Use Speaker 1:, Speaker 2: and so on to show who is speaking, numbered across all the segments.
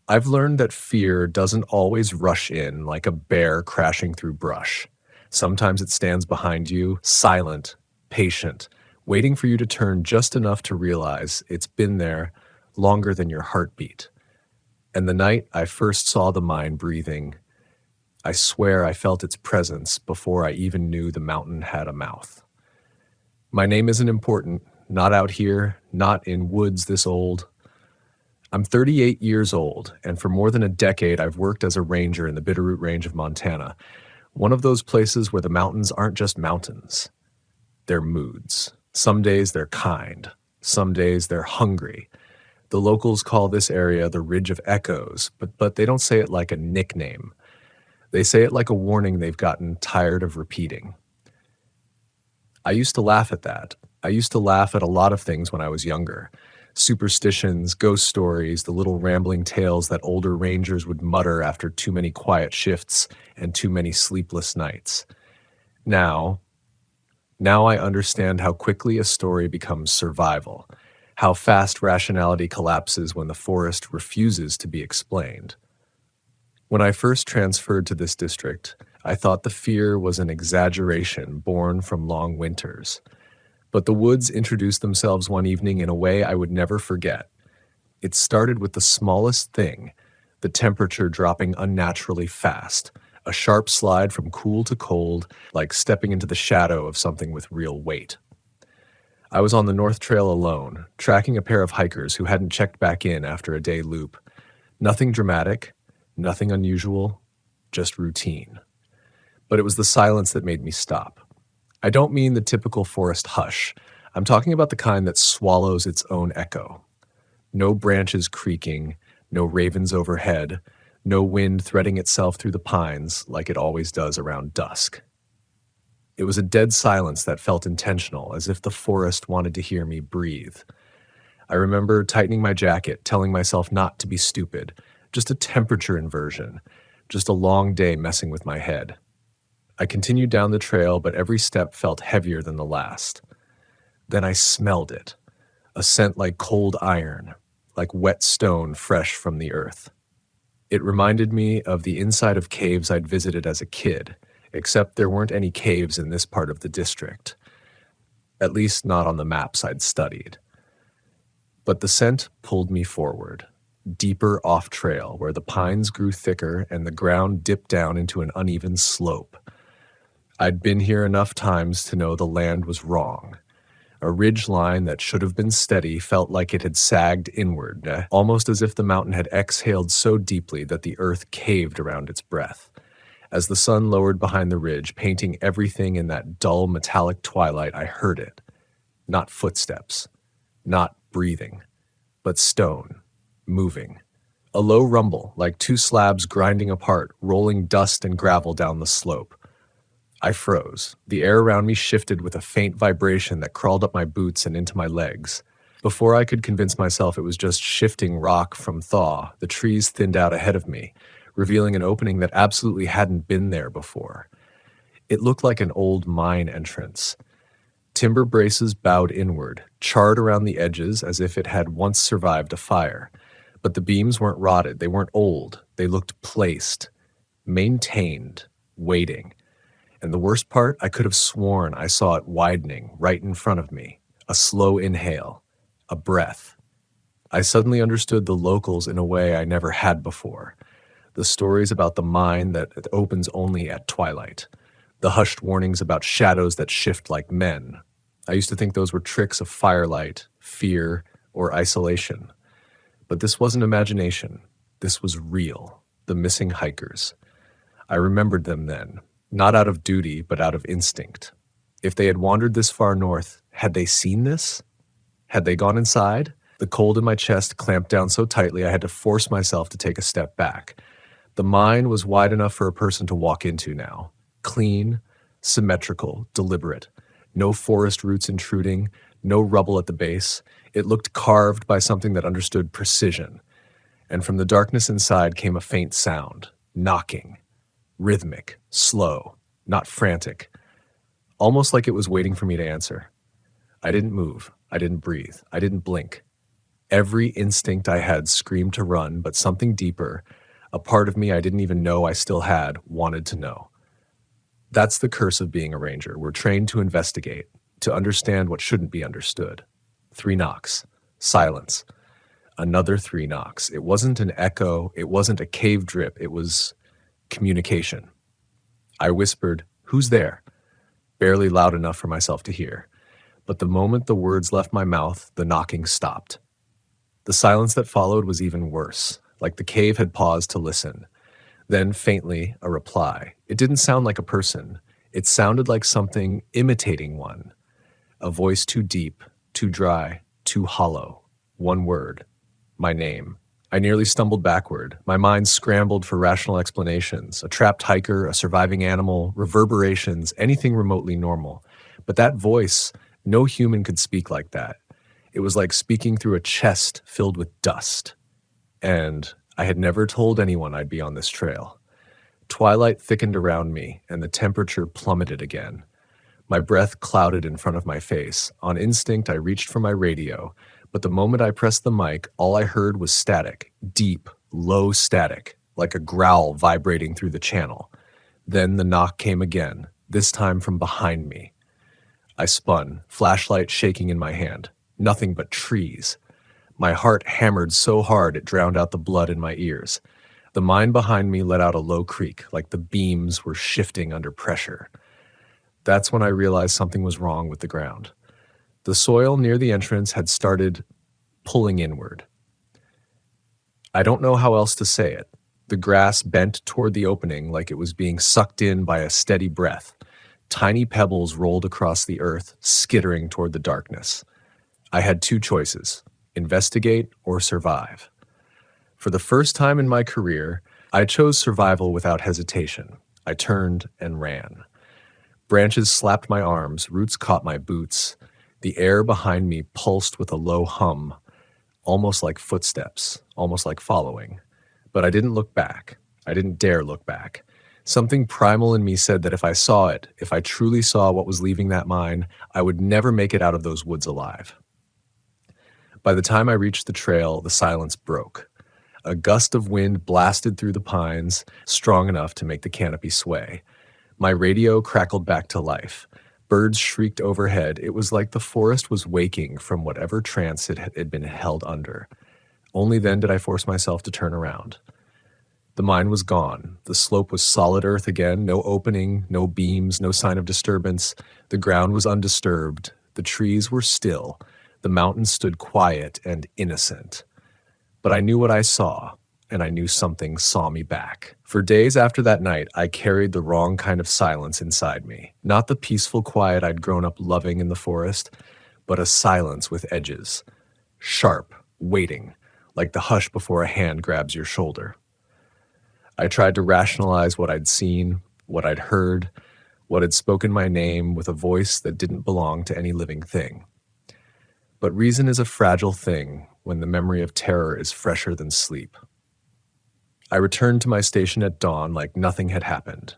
Speaker 1: I've learned that fear doesn't always rush in like a bear crashing through brush. Sometimes it stands behind you, silent, patient, waiting for you to turn just enough to realize it's been there longer than your heartbeat. And the night I first saw the mine breathing, I swear I felt its presence before I even knew the mountain had a mouth. My name isn't important, not out here, not in woods this old. I'm 38 years old, and for more than a decade I've worked as a ranger in the Bitterroot Range of Montana, one of those places where the mountains aren't just mountains. They're moods. Some days they're kind. Some days they're hungry. The locals call this area the Ridge of Echoes, but they don't say it like a nickname. They say it like a warning they've gotten tired of repeating. I used to laugh at that. I used to laugh at a lot of things when I was younger. Superstitions, ghost stories, the little rambling tales that older rangers would mutter after too many quiet shifts and too many sleepless nights. Now I understand how quickly a story becomes survival, how fast rationality collapses when the forest refuses to be explained. When I first transferred to this district, I thought the fear was an exaggeration born from long winters. But the woods introduced themselves one evening in a way I would never forget. It started with the smallest thing, the temperature dropping unnaturally fast, a sharp slide from cool to cold, like stepping into the shadow of something with real weight. I was on the North Trail alone, tracking a pair of hikers who hadn't checked back in after a day loop. Nothing dramatic, nothing unusual, just routine. But it was the silence that made me stop. I don't mean the typical forest hush. I'm talking about the kind that swallows its own echo. No branches creaking, no ravens overhead, no wind threading itself through the pines like it always does around dusk. It was a dead silence that felt intentional, as if the forest wanted to hear me breathe. I remember tightening my jacket, telling myself not to be stupid, just a temperature inversion, just a long day messing with my head. I continued down the trail, but every step felt heavier than the last. Then I smelled it, a scent like cold iron, like wet stone fresh from the earth. It reminded me of the inside of caves I'd visited as a kid, except there weren't any caves in this part of the district, at least not on the maps I'd studied. But the scent pulled me forward, deeper off trail, where the pines grew thicker and the ground dipped down into an uneven slope. I'd been here enough times to know the land was wrong. A ridge line that should have been steady felt like it had sagged inward, almost as if the mountain had exhaled so deeply that the earth caved around its breath. As the sun lowered behind the ridge, painting everything in that dull metallic twilight, I heard it. Not footsteps, not breathing, but stone, moving. A low rumble, like two slabs grinding apart, rolling dust and gravel down the slope. I froze. The air around me shifted with a faint vibration that crawled up my boots and into my legs. Before I could convince myself it was just shifting rock from thaw, the trees thinned out ahead of me, revealing an opening that absolutely hadn't been there before. It looked like an old mine entrance. Timber braces bowed inward, charred around the edges as if it had once survived a fire. But the beams weren't rotted, they weren't old, they looked placed, maintained, waiting. And the worst part, I could have sworn I saw it widening right in front of me. A slow inhale, a breath. I suddenly understood the locals in a way I never had before. The stories about the mine that opens only at twilight. The hushed warnings about shadows that shift like men. I used to think those were tricks of firelight, fear, or isolation. But this wasn't imagination. This was real. The missing hikers. I remembered them then. Not out of duty, but out of instinct. If they had wandered this far north, had they seen this? Had they gone inside? The cold in my chest clamped down so tightly I had to force myself to take a step back. The mine was wide enough for a person to walk into now. Clean, symmetrical, deliberate. No forest roots intruding, no rubble at the base. It looked carved by something that understood precision. And from the darkness inside came a faint sound, knocking. Rhythmic, slow, not frantic. Almost like it was waiting for me to answer. I didn't move. I didn't breathe. I didn't blink. Every instinct I had screamed to run, but something deeper, a part of me I didn't even know I still had, wanted to know. That's the curse of being a ranger. We're trained to investigate, to understand what shouldn't be understood. 3 knocks. Silence. Another 3 knocks. It wasn't an echo. It wasn't a cave drip. It was communication. I whispered, "Who's there?" Barely loud enough for myself to hear. But the moment the words left my mouth, the knocking stopped. The silence that followed was even worse, like the cave had paused to listen. Then, faintly, a reply. It didn't sound like a person. It sounded like something imitating one. A voice too deep, too dry, too hollow. One word. My name. I nearly stumbled backward. My mind scrambled for rational explanations. A trapped hiker, a surviving animal, reverberations, anything remotely normal. But that voice, no human could speak like that. It was like speaking through a chest filled with dust. And I had never told anyone I'd be on this trail. Twilight thickened around me, and the temperature plummeted again. My breath clouded in front of my face. On instinct, I reached for my radio, but the moment I pressed the mic, all I heard was static, deep, low static, like a growl vibrating through the channel. Then the knock came again, this time from behind me. I spun, flashlight shaking in my hand. Nothing but trees. My heart hammered so hard it drowned out the blood in my ears. The mine behind me let out a low creak, like the beams were shifting under pressure. That's when I realized something was wrong with the ground. The soil near the entrance had started pulling inward. I don't know how else to say it. The grass bent toward the opening like it was being sucked in by a steady breath. Tiny pebbles rolled across the earth, skittering toward the darkness. I had 2 choices: investigate or survive. For the first time in my career, I chose survival without hesitation. I turned and ran. Branches slapped my arms, roots caught my boots. The air behind me pulsed with a low hum, almost like footsteps, almost like following. But I didn't look back. I didn't dare look back. Something primal in me said that if I saw it, if I truly saw what was leaving that mine, I would never make it out of those woods alive. By the time I reached the trail, the silence broke. A gust of wind blasted through the pines, strong enough to make the canopy sway. My radio crackled back to life. Birds shrieked overhead. It was like the forest was waking from whatever trance it had been held under. Only then did I force myself to turn around. The mine was gone. The slope was solid earth again, no opening, no beams, no sign of disturbance. The ground was undisturbed. The trees were still. The mountains stood quiet and innocent. But I knew what I saw, and I knew something saw me back. For days after that night, I carried the wrong kind of silence inside me. Not the peaceful quiet I'd grown up loving in the forest, but a silence with edges. Sharp, waiting, like the hush before a hand grabs your shoulder. I tried to rationalize what I'd seen, what I'd heard, what had spoken my name with a voice that didn't belong to any living thing. But reason is a fragile thing when the memory of terror is fresher than sleep. I returned to my station at dawn like nothing had happened.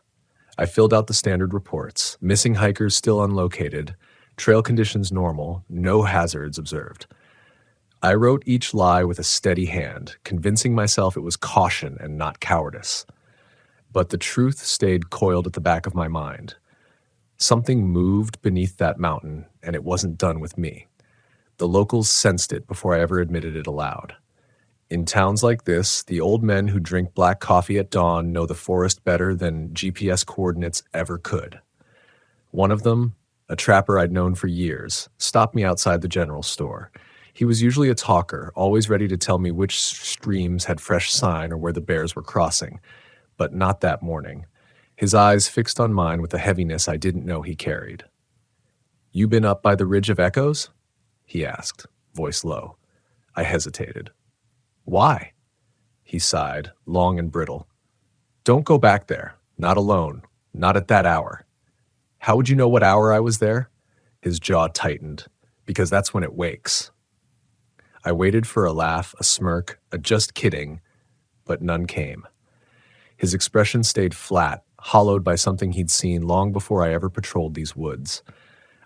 Speaker 1: I filled out the standard reports: missing hikers still unlocated, trail conditions normal, no hazards observed. I wrote each lie with a steady hand, convincing myself it was caution and not cowardice. But the truth stayed coiled at the back of my mind. Something moved beneath that mountain, and it wasn't done with me. The locals sensed it before I ever admitted it aloud. In towns like this, the old men who drink black coffee at dawn know the forest better than GPS coordinates ever could. One of them, a trapper I'd known for years, stopped me outside the general store. He was usually a talker, always ready to tell me which streams had fresh sign or where the bears were crossing, but not that morning. His eyes fixed on mine with a heaviness I didn't know he carried. "You been up by the Ridge of Echoes?" he asked, voice low. I hesitated. "Why?" He sighed, long and brittle. "Don't go back there. Not alone. Not at that hour." "How would you know what hour I was there?" His jaw tightened. "Because that's when it wakes." I waited for a laugh, a smirk, a just kidding, but none came. His expression stayed flat, hollowed by something he'd seen long before I ever patrolled these woods.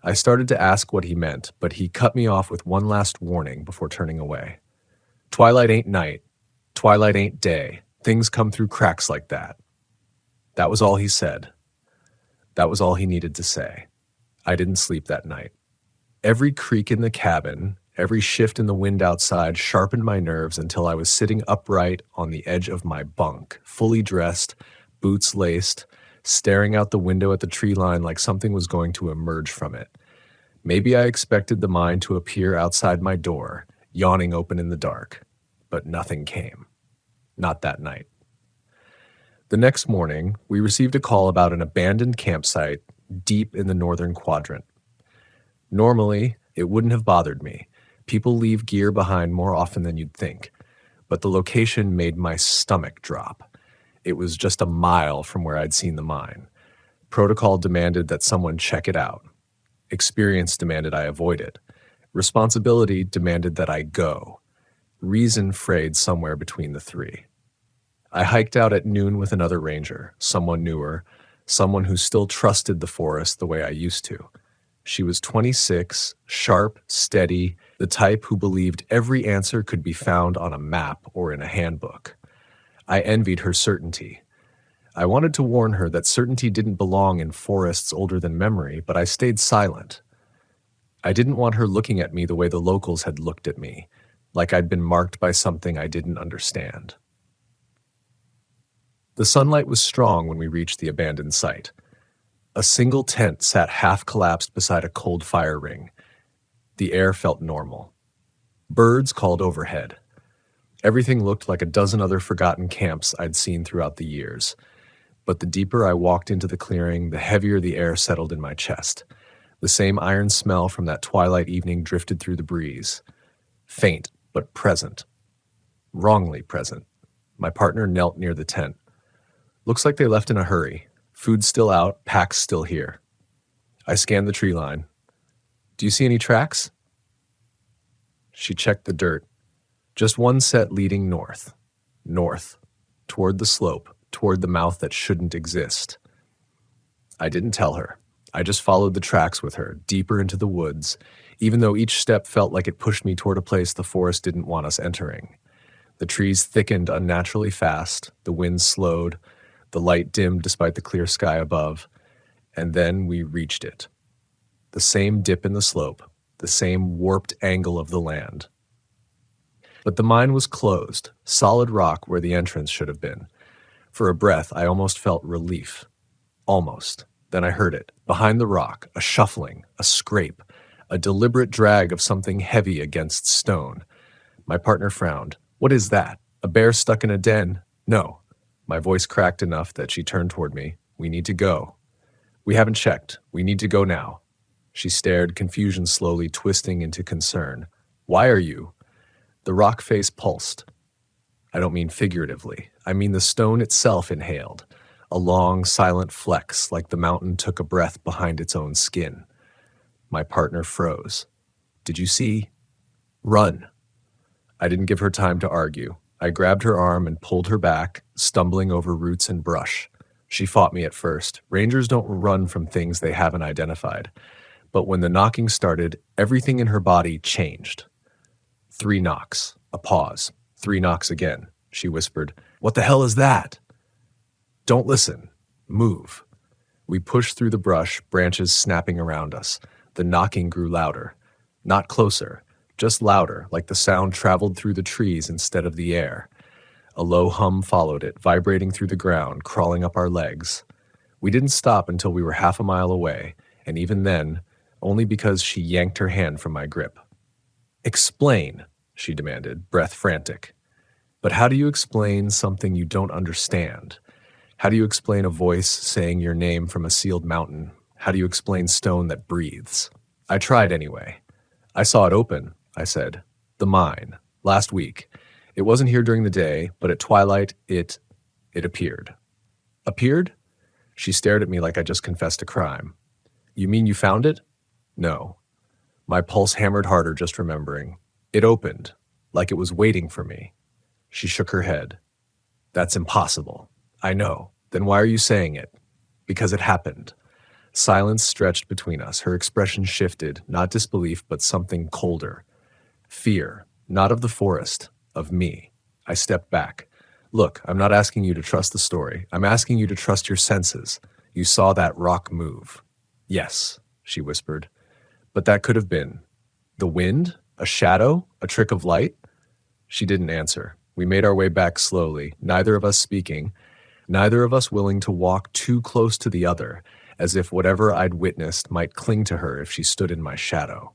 Speaker 1: I started to ask what he meant, but he cut me off with one last warning before turning away. Twilight ain't night. Twilight ain't day. Things come through cracks like that. That was all he said. That was all he needed to say. I didn't sleep that night. Every creak in the cabin, every shift in the wind outside sharpened my nerves until I was sitting upright on the edge of my bunk, fully dressed, boots laced, staring out the window at the tree line like something was going to emerge from it. Maybe I expected the mind to appear outside my door, yawning open in the dark, but nothing came. Not that night. The next morning, we received a call about an abandoned campsite deep in the northern quadrant. Normally, it wouldn't have bothered me. People leave gear behind more often than you'd think, but the location made my stomach drop. It was just a mile from where I'd seen the mine. Protocol demanded that someone check it out. Experience demanded I avoid it. Responsibility demanded that I go. Reason frayed somewhere between the three. I hiked out at noon with another ranger, someone newer, someone who still trusted the forest the way I used to. She was 26, sharp, steady, the type who believed every answer could be found on a map or in a handbook. I envied her certainty. I wanted to warn her that certainty didn't belong in forests older than memory, but I stayed silent. I didn't want her looking at me the way the locals had looked at me, like I'd been marked by something I didn't understand. The sunlight was strong when we reached the abandoned site. A single tent sat half-collapsed beside a cold fire ring. The air felt normal. Birds called overhead. Everything looked like a dozen other forgotten camps I'd seen throughout the years. But the deeper I walked into the clearing, the heavier the air settled in my chest. The same iron smell from that twilight evening drifted through the breeze. Faint, but present. Wrongly present. My partner knelt near the tent. Looks like they left in a hurry. Food's still out, packs still here. I scanned the tree line. Do you see any tracks? She checked the dirt. Just one set leading north. North. Toward the slope. Toward the mouth that shouldn't exist. I didn't tell her. I just followed the tracks with her, deeper into the woods, even though each step felt like it pushed me toward a place the forest didn't want us entering. The trees thickened unnaturally fast, the wind slowed, the light dimmed despite the clear sky above, and then we reached it. The same dip in the slope, the same warped angle of the land. But the mine was closed, solid rock where the entrance should have been. For a breath, I almost felt relief. Almost. Then I heard it, behind the rock, a shuffling, a scrape, a deliberate drag of something heavy against stone. My partner frowned. What is that? A bear stuck in a den? No. My voice cracked enough that she turned toward me. We need to go. We haven't checked. We need to go now. She stared, confusion slowly twisting into concern. Why are you? The rock face pulsed. I don't mean figuratively. I mean the stone itself inhaled. A long, silent flex, like the mountain took a breath behind its own skin. My partner froze. Did you see? Run. I didn't give her time to argue. I grabbed her arm and pulled her back, stumbling over roots and brush. She fought me at first. Rangers don't run from things they haven't identified. But when the knocking started, everything in her body changed. 3 knocks. A pause. 3 knocks again. She whispered, "What the hell is that?" Don't listen. Move. We pushed through the brush, branches snapping around us. The knocking grew louder. Not closer, just louder, like the sound traveled through the trees instead of the air. A low hum followed it, vibrating through the ground, crawling up our legs. We didn't stop until we were half a mile away, and even then, only because she yanked her hand from my grip. Explain, she demanded, breath frantic. But how do you explain something you don't understand? How do you explain a voice saying your name from a sealed mountain? How do you explain stone that breathes? I tried anyway. I saw it open, I said. The mine. Last week. It wasn't here during the day, but at twilight, it appeared. Appeared? She stared at me like I just confessed a crime. You mean you found it? No. My pulse hammered harder just remembering. It opened, like it was waiting for me. She shook her head. That's impossible. I know. Then why are you saying it? Because it happened. Silence stretched between us. Her expression shifted, not disbelief, but something colder. Fear, not of the forest, of me. I stepped back. Look, I'm not asking you to trust the story. I'm asking you to trust your senses. You saw that rock move. Yes, she whispered. But that could have been the wind, a shadow, a trick of light. She didn't answer. We made our way back slowly, neither of us speaking, neither of us willing to walk too close to the other, as if whatever I'd witnessed might cling to her if she stood in my shadow.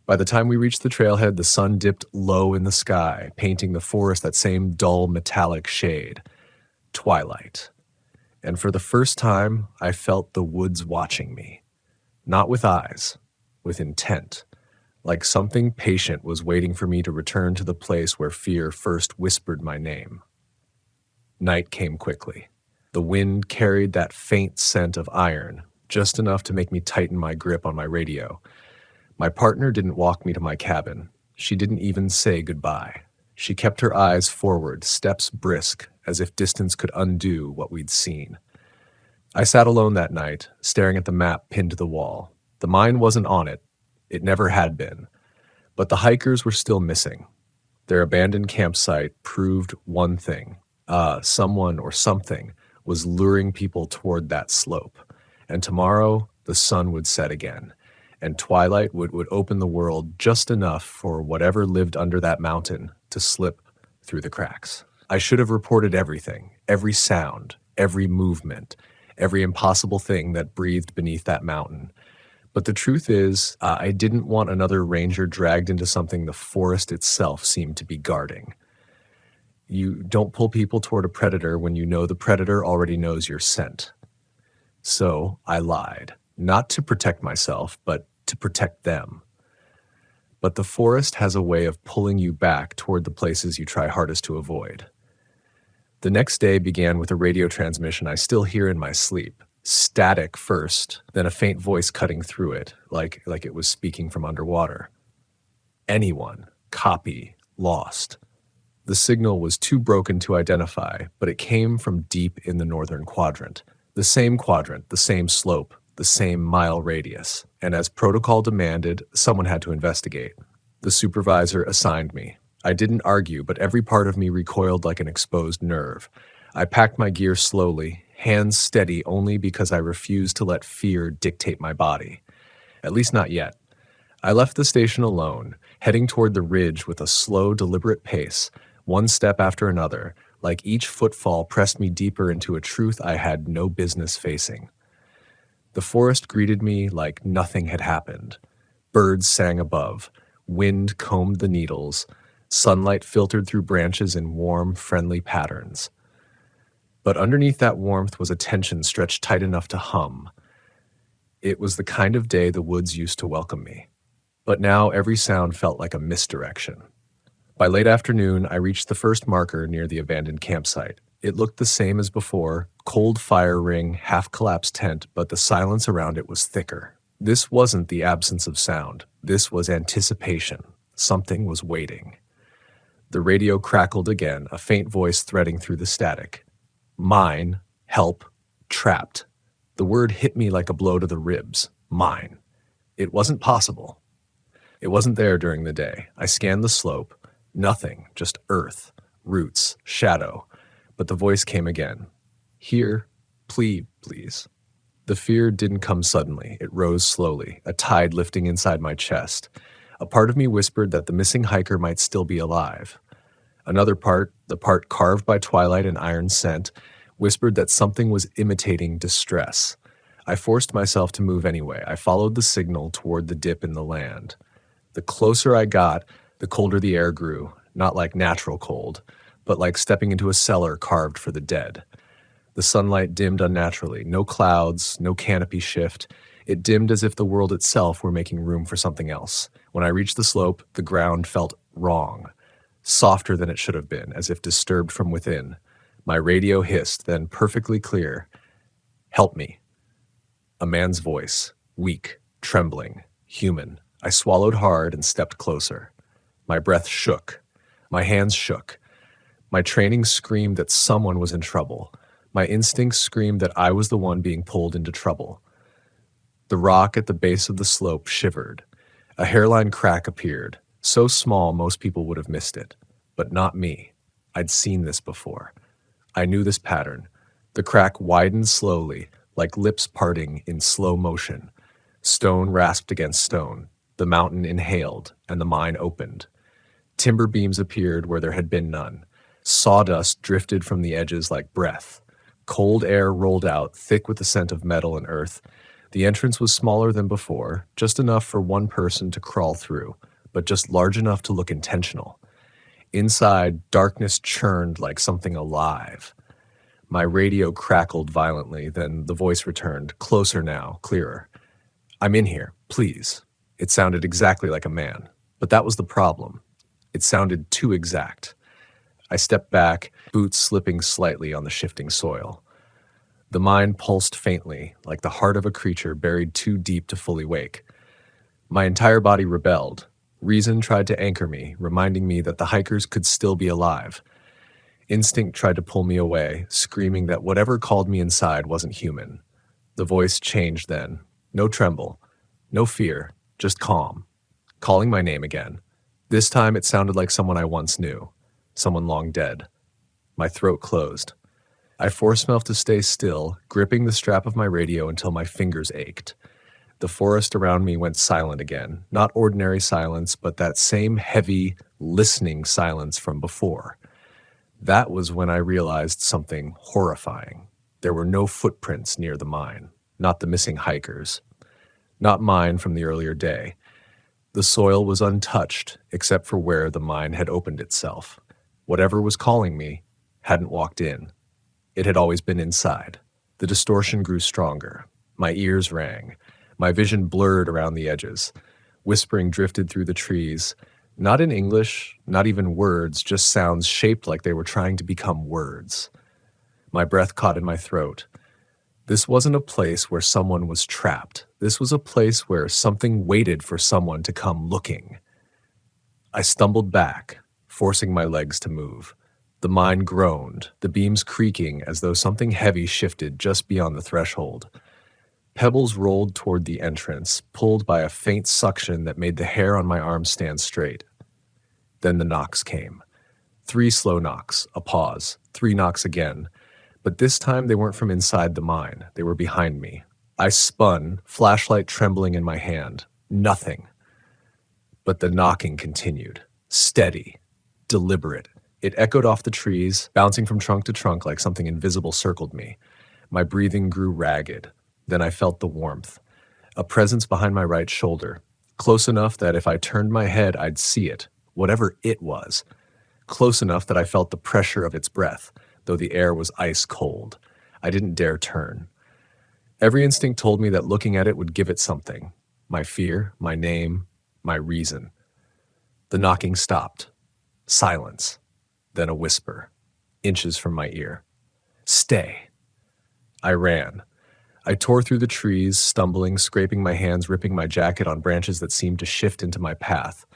Speaker 1: By the time we reached the trailhead, the sun dipped low in the sky, painting the forest that same dull metallic shade. Twilight. And for the first time, I felt the woods watching me. Not with eyes, with intent. Like something patient was waiting for me to return to the place where fear first whispered my name. Night came quickly. The wind carried that faint scent of iron, just enough to make me tighten my grip on my radio. My partner didn't walk me to my cabin. She didn't even say goodbye. She kept her eyes forward, steps brisk, as if distance could undo what we'd seen. I sat alone that night, staring at the map pinned to the wall. The mine wasn't on it. It never had been. But the hikers were still missing. Their abandoned campsite proved one thing. Someone or something was luring people toward that slope. And tomorrow, the sun would set again. And twilight would open the world just enough for whatever lived under that mountain to slip through the cracks. I should have reported everything, every sound, every movement, every impossible thing that breathed beneath that mountain. But the truth is, I didn't want another ranger dragged into something the forest itself seemed to be guarding. You don't pull people toward a predator when you know the predator already knows your scent. So I lied, not to protect myself, but to protect them. But the forest has a way of pulling you back toward the places you try hardest to avoid. The next day began with a radio transmission I still hear in my sleep. Static first, then a faint voice cutting through it, like it was speaking from underwater. Anyone, copy, lost. The signal was too broken to identify, but it came from deep in the northern quadrant. The same slope, the same mile radius, and as protocol demanded, someone had to investigate. The supervisor assigned me. I didn't argue, but every part of me recoiled like an exposed nerve. I packed my gear slowly, hands steady only because I refused to let fear dictate my body. At least not yet. I left the station alone, heading toward the ridge with a slow, deliberate pace, one step after another, like each footfall pressed me deeper into a truth I had no business facing. The forest greeted me like nothing had happened. Birds sang above. Wind combed the needles. Sunlight filtered through branches in warm, friendly patterns. But underneath that warmth was a tension stretched tight enough to hum. It was the kind of day the woods used to welcome me. But now every sound felt like a misdirection. By late afternoon, I reached the first marker near the abandoned campsite. It looked the same as before, cold fire ring, half-collapsed tent, but the silence around it was thicker. This wasn't the absence of sound. This was anticipation. Something was waiting. The radio crackled again, a faint voice threading through the static. Mine, help, trapped. The word hit me like a blow to the ribs. Mine. It wasn't possible. It wasn't there during the day. I scanned the slope. Nothing, just earth, roots, shadow. But the voice came again. Here, please. The fear didn't come suddenly. It rose slowly, a tide lifting inside my chest. A part of me whispered that the missing hiker might still be alive. Another part, the part carved by twilight and iron scent, whispered that something was imitating distress. I forced myself to move anyway. I followed the signal toward the dip in the land. The closer I got, the colder the air grew, not like natural cold, but like stepping into a cellar carved for the dead. The sunlight dimmed unnaturally, no clouds, no canopy shift. It dimmed as if the world itself were making room for something else. When I reached the slope, the ground felt wrong, softer than it should have been, as if disturbed from within. My radio hissed, then perfectly clear. Help me. A man's voice, weak, trembling, human. I swallowed hard and stepped closer. My breath shook. My hands shook. My training screamed that someone was in trouble. My instincts screamed that I was the one being pulled into trouble. The rock at the base of the slope shivered. A hairline crack appeared, so small most people would have missed it. But not me. I'd seen this before. I knew this pattern. The crack widened slowly, like lips parting in slow motion. Stone rasped against stone. The mountain inhaled, and the mine opened. Timber beams appeared where there had been none. Sawdust drifted from the edges like breath. Cold air rolled out, thick with the scent of metal and earth. The entrance was smaller than before, just enough for one person to crawl through, but just large enough to look intentional. Inside, darkness churned like something alive. My radio crackled violently, then the voice returned, closer now, clearer. "I'm in here, please." It sounded exactly like a man, but that was the problem. It sounded too exact. I stepped back, boots slipping slightly on the shifting soil. The mine pulsed faintly, like the heart of a creature buried too deep to fully wake. My entire body rebelled. Reason tried to anchor me, reminding me that the hikers could still be alive. Instinct tried to pull me away, screaming that whatever called me inside wasn't human. The voice changed then. No tremble, no fear, just calm. Calling my name again. This time it sounded like someone I once knew, someone long dead. My throat closed. I forced myself to stay still, gripping the strap of my radio until my fingers ached. The forest around me went silent again, not ordinary silence, but that same heavy, listening silence from before. That was when I realized something horrifying. There were no footprints near the mine, not the missing hikers, not mine from the earlier day. The soil was untouched, except for where the mine had opened itself. Whatever was calling me hadn't walked in. It had always been inside. The distortion grew stronger. My ears rang. My vision blurred around the edges. Whispering drifted through the trees. Not in English, not even words, just sounds shaped like they were trying to become words. My breath caught in my throat. This wasn't a place where someone was trapped. This was a place where something waited for someone to come looking. I stumbled back, forcing my legs to move. The mine groaned, the beams creaking as though something heavy shifted just beyond the threshold. Pebbles rolled toward the entrance, pulled by a faint suction that made the hair on my arms stand straight. Then the knocks came. 3 slow knocks, a pause, 3 knocks again. But this time they weren't from inside the mine. They were behind me. I spun, flashlight trembling in my hand. Nothing. But the knocking continued. Steady. Deliberate. It echoed off the trees, bouncing from trunk to trunk like something invisible circled me. My breathing grew ragged. Then I felt the warmth. A presence behind my right shoulder. Close enough that if I turned my head, I'd see it, whatever it was. Close enough that I felt the pressure of its breath, though the air was ice cold. I didn't dare turn. Every instinct told me that looking at it would give it something. My fear, my name, my reason. The knocking stopped. Silence. Then a whisper, inches from my ear. "Stay." I ran. I tore through the trees, stumbling, scraping my hands, ripping my jacket on branches that seemed to shift into my path.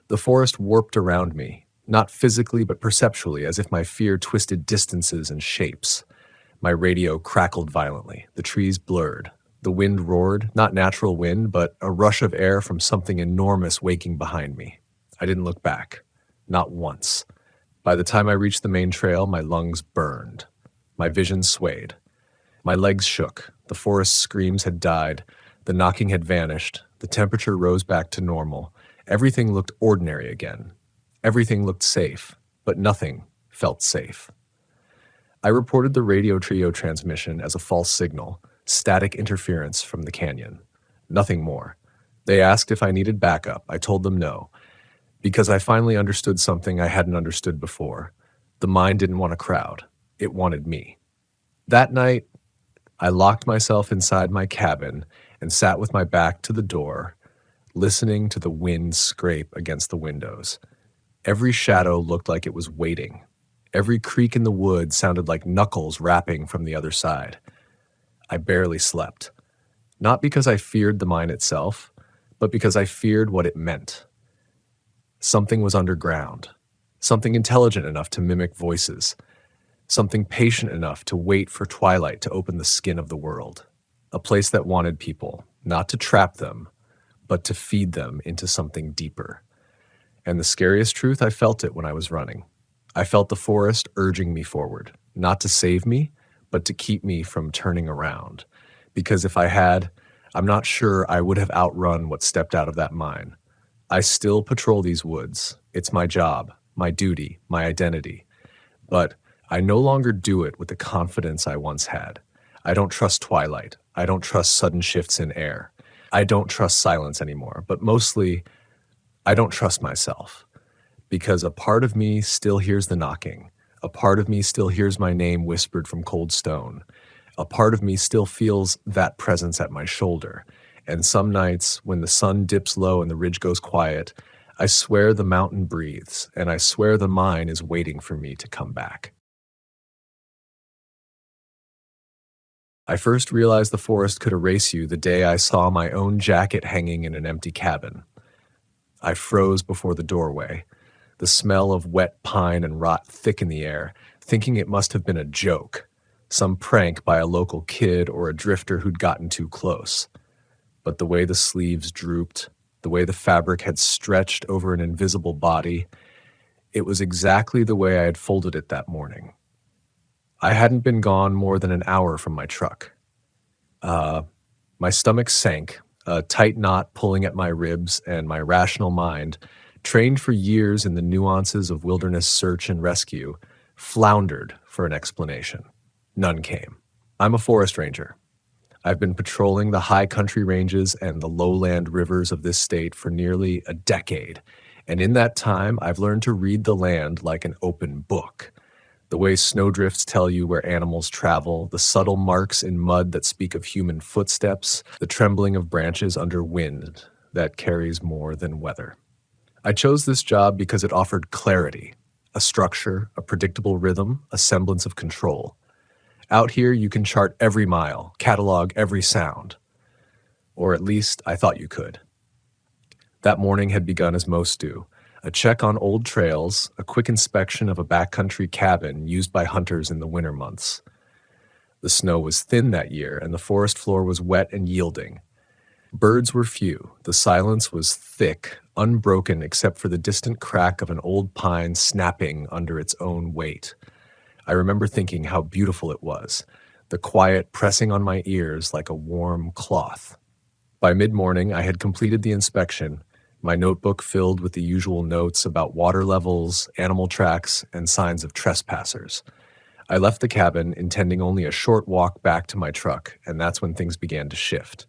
Speaker 1: The forest warped around me, not physically but perceptually, as if my fear twisted distances and shapes. My radio crackled violently. The trees blurred. The wind roared, not natural wind, but a rush of air from something enormous waking behind me. I didn't look back. Not once. By the time I reached the main trail, my lungs burned. My vision swayed. My legs shook. The forest's screams had died. The knocking had vanished. The temperature rose back to normal. Everything looked ordinary again. Everything looked safe, but nothing felt safe. I reported the radio trio transmission as a false signal, static interference from the canyon. Nothing more. They asked if I needed backup. I told them no, because I finally understood something I hadn't understood before. The mine didn't want a crowd. It wanted me. That night, I locked myself inside my cabin and sat with my back to the door, listening to the wind scrape against the windows. Every shadow looked like it was waiting. Every creak in the wood sounded like knuckles rapping from the other side. I barely slept. Not because I feared the mine itself, but because I feared what it meant. Something was underground. Something intelligent enough to mimic voices. Something patient enough to wait for twilight to open the skin of the world. A place that wanted people, not to trap them, but to feed them into something deeper. And the scariest truth, I felt it when I was running. I felt the forest urging me forward, not to save me, but to keep me from turning around. Because if I had, I'm not sure I would have outrun what stepped out of that mine. I still patrol these woods. It's my job, my duty, my identity. But I no longer do it with the confidence I once had. I don't trust twilight. I don't trust sudden shifts in air. I don't trust silence anymore. But mostly, I don't trust myself. Because a part of me still hears the knocking. A part of me still hears my name whispered from cold stone. A part of me still feels that presence at my shoulder. And some nights, when the sun dips low and the ridge goes quiet, I swear the mountain breathes, and I swear the mine is waiting for me to come back. I first realized the forest could erase you the day I saw my own jacket hanging in an empty cabin. I froze before the doorway, the smell of wet pine and rot thick in the air, thinking it must have been a joke, some prank by a local kid or a drifter who'd gotten too close. But the way the sleeves drooped, the way the fabric had stretched over an invisible body, it was exactly the way I had folded it that morning. I hadn't been gone more than an hour from my truck. My stomach sank, a tight knot pulling at my ribs, and my rational mind, trained for years in the nuances of wilderness search and rescue, floundered for an explanation. None came. I'm a forest ranger. I've been patrolling the high country ranges and the lowland rivers of this state for nearly a decade, and in that time, I've learned to read the land like an open book. The way snowdrifts tell you where animals travel, the subtle marks in mud that speak of human footsteps, the trembling of branches under wind that carries more than weather. I chose this job because it offered clarity, a structure, a predictable rhythm, a semblance of control. Out here, you can chart every mile, catalog every sound. Or at least, I thought you could. That morning had begun as most do. A check on old trails, a quick inspection of a backcountry cabin used by hunters in the winter months. The snow was thin that year, and the forest floor was wet and yielding. Birds were few. The silence was thick, unbroken except for the distant crack of an old pine snapping under its own weight. I remember thinking how beautiful it was, the quiet pressing on my ears like a warm cloth. By mid-morning, I had completed the inspection, my notebook filled with the usual notes about water levels, animal tracks, and signs of trespassers. I left the cabin, intending only a short walk back to my truck, and that's when things began to shift.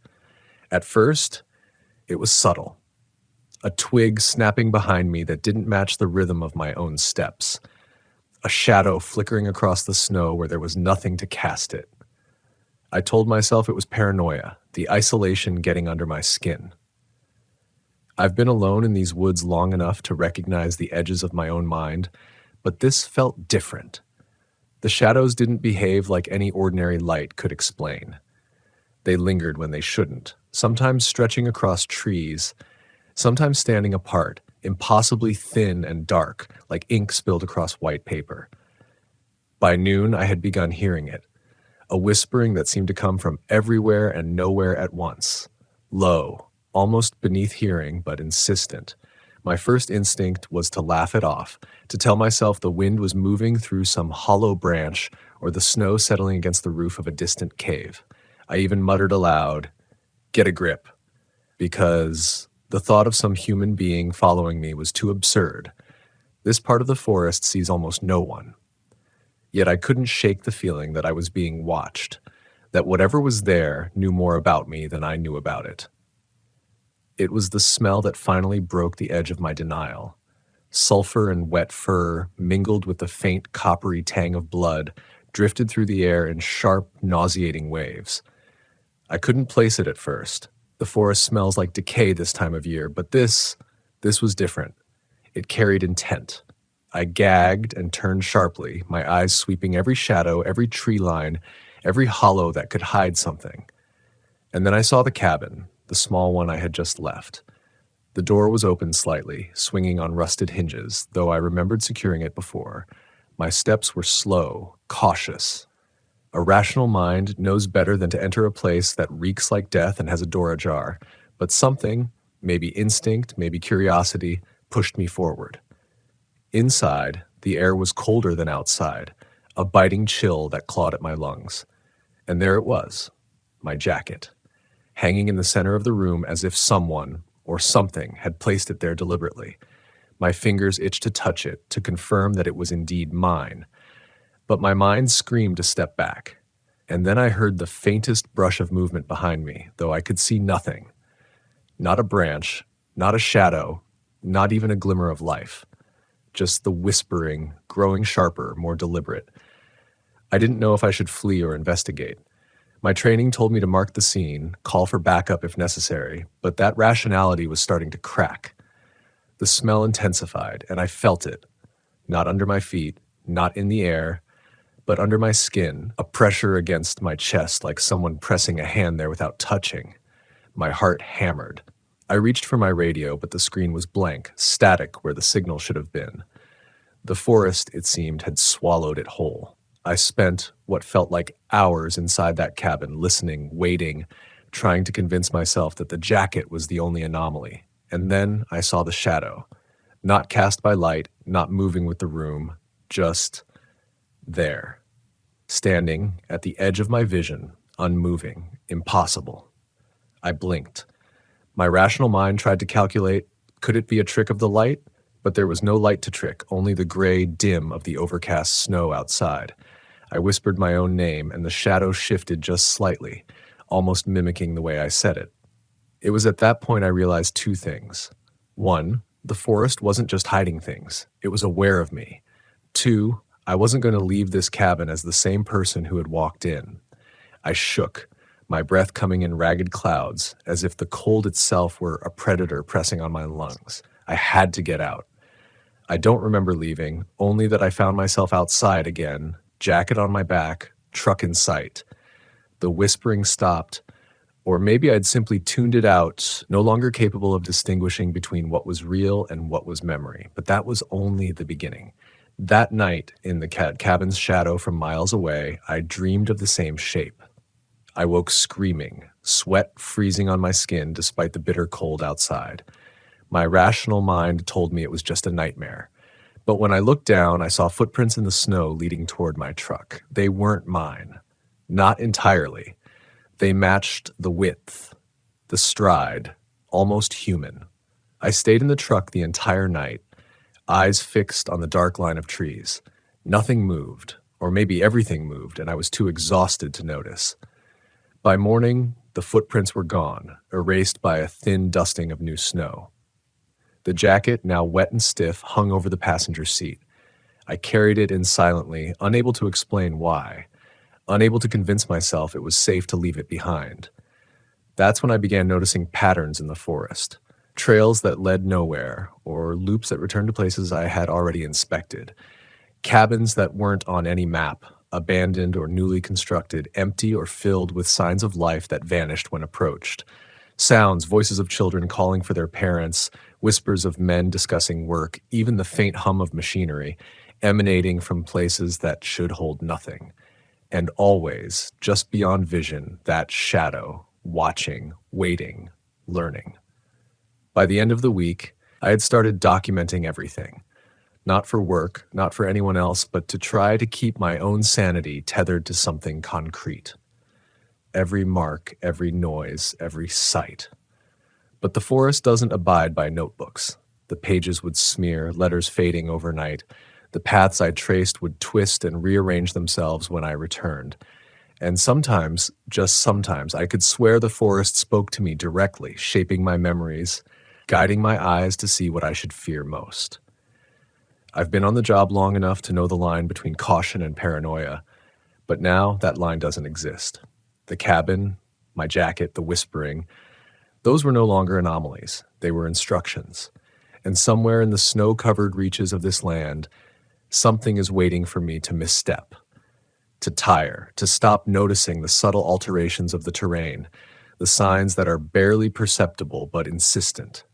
Speaker 1: At first, it was subtle. A twig snapping behind me that didn't match the rhythm of my own steps. A shadow flickering across the snow where there was nothing to cast it. I told myself it was paranoia, the isolation getting under my skin. I've been alone in these woods long enough to recognize the edges of my own mind, but this felt different. The shadows didn't behave like any ordinary light could explain. They lingered when they shouldn't, sometimes stretching across trees, sometimes standing apart, impossibly thin and dark, like ink spilled across white paper. By noon, I had begun hearing it, a whispering that seemed to come from everywhere and nowhere at once, low, almost beneath hearing, but insistent. My first instinct was to laugh it off, to tell myself the wind was moving through some hollow branch or the snow settling against the roof of a distant cave. I even muttered aloud, "Get a grip," because the thought of some human being following me was too absurd. This part of the forest sees almost no one. Yet I couldn't shake the feeling that I was being watched, that whatever was there knew more about me than I knew about it. It was the smell that finally broke the edge of my denial. Sulfur and wet fur, mingled with the faint coppery tang of blood, drifted through the air in sharp, nauseating waves. I couldn't place it at first. The forest smells like decay this time of year, but this was different. It carried intent. I gagged and turned sharply, my eyes sweeping every shadow, every tree line, every hollow that could hide something. And then I saw the cabin, the small one I had just left. The door was open slightly, swinging on rusted hinges, though I remembered securing it before. My steps were slow, cautious. A rational mind knows better than to enter a place that reeks like death and has a door ajar, but something, maybe instinct, maybe curiosity, pushed me forward. Inside, the air was colder than outside, a biting chill that clawed at my lungs. And there it was, my jacket, hanging in the center of the room as if someone or something had placed it there deliberately. My fingers itched to touch it, to confirm that it was indeed mine. But my mind screamed to step back. And then I heard the faintest brush of movement behind me, though I could see nothing. Not a branch, not a shadow, not even a glimmer of life. Just the whispering, growing sharper, more deliberate. I didn't know if I should flee or investigate. My training told me to mark the scene, call for backup if necessary, but that rationality was starting to crack. The smell intensified, and I felt it. Not under my feet, not in the air, but under my skin, a pressure against my chest like someone pressing a hand there without touching. My heart hammered. I reached for my radio, but the screen was blank, static where the signal should have been. The forest, it seemed, had swallowed it whole. I spent what felt like hours inside that cabin, listening, waiting, trying to convince myself that the jacket was the only anomaly. And then I saw the shadow, not cast by light, not moving with the room, just there, standing at the edge of my vision, unmoving, impossible. I blinked. My rational mind tried to calculate, could it be a trick of the light? But there was no light to trick, only the gray dim of the overcast snow outside. I whispered my own name, and the shadow shifted just slightly, almost mimicking the way I said it. It was at that point I realized two things. One, the forest wasn't just hiding things. It was aware of me. Two, I wasn't going to leave this cabin as the same person who had walked in. I shook, my breath coming in ragged clouds, as if the cold itself were a predator pressing on my lungs. I had to get out. I don't remember leaving, only that I found myself outside again, jacket on my back, truck in sight. The whispering stopped, or maybe I'd simply tuned it out, no longer capable of distinguishing between what was real and what was memory. But that was only the beginning. That night, in the cabin's shadow from miles away, I dreamed of the same shape. I woke screaming, sweat freezing on my skin despite the bitter cold outside. My rational mind told me it was just a nightmare. But when I looked down, I saw footprints in the snow leading toward my truck. They weren't mine. Not entirely. They matched the width, the stride, almost human. I stayed in the truck the entire night, eyes fixed on the dark line of trees. Nothing moved, or maybe everything moved, and I was too exhausted to notice. By morning, the footprints were gone, erased by a thin dusting of new snow. The jacket, now wet and stiff, hung over the passenger seat. I carried it in silently, unable to explain why, unable to convince myself it was safe to leave it behind. That's when I began noticing patterns in the forest, trails that led nowhere, or loops that returned to places I had already inspected, cabins that weren't on any map, abandoned or newly constructed, empty or filled with signs of life that vanished when approached. Sounds, voices of children calling for their parents, whispers of men discussing work, even the faint hum of machinery, emanating from places that should hold nothing. And always, just beyond vision, that shadow, watching, waiting, learning. By the end of the week, I had started documenting everything. Not for work, not for anyone else, but to try to keep my own sanity tethered to something concrete. Every mark, every noise, every sight. But the forest doesn't abide by notebooks. The pages would smear, letters fading overnight. The paths I traced would twist and rearrange themselves when I returned. And sometimes, just sometimes, I could swear the forest spoke to me directly, shaping my memories, guiding my eyes to see what I should fear most. I've been on the job long enough to know the line between caution and paranoia, but now that line doesn't exist. The cabin, my jacket, the whispering, those were no longer anomalies. They were instructions. And somewhere in the snow-covered reaches of this land, something is waiting for me to misstep, to tire, to stop noticing the subtle alterations of the terrain, the signs that are barely perceptible but insistent.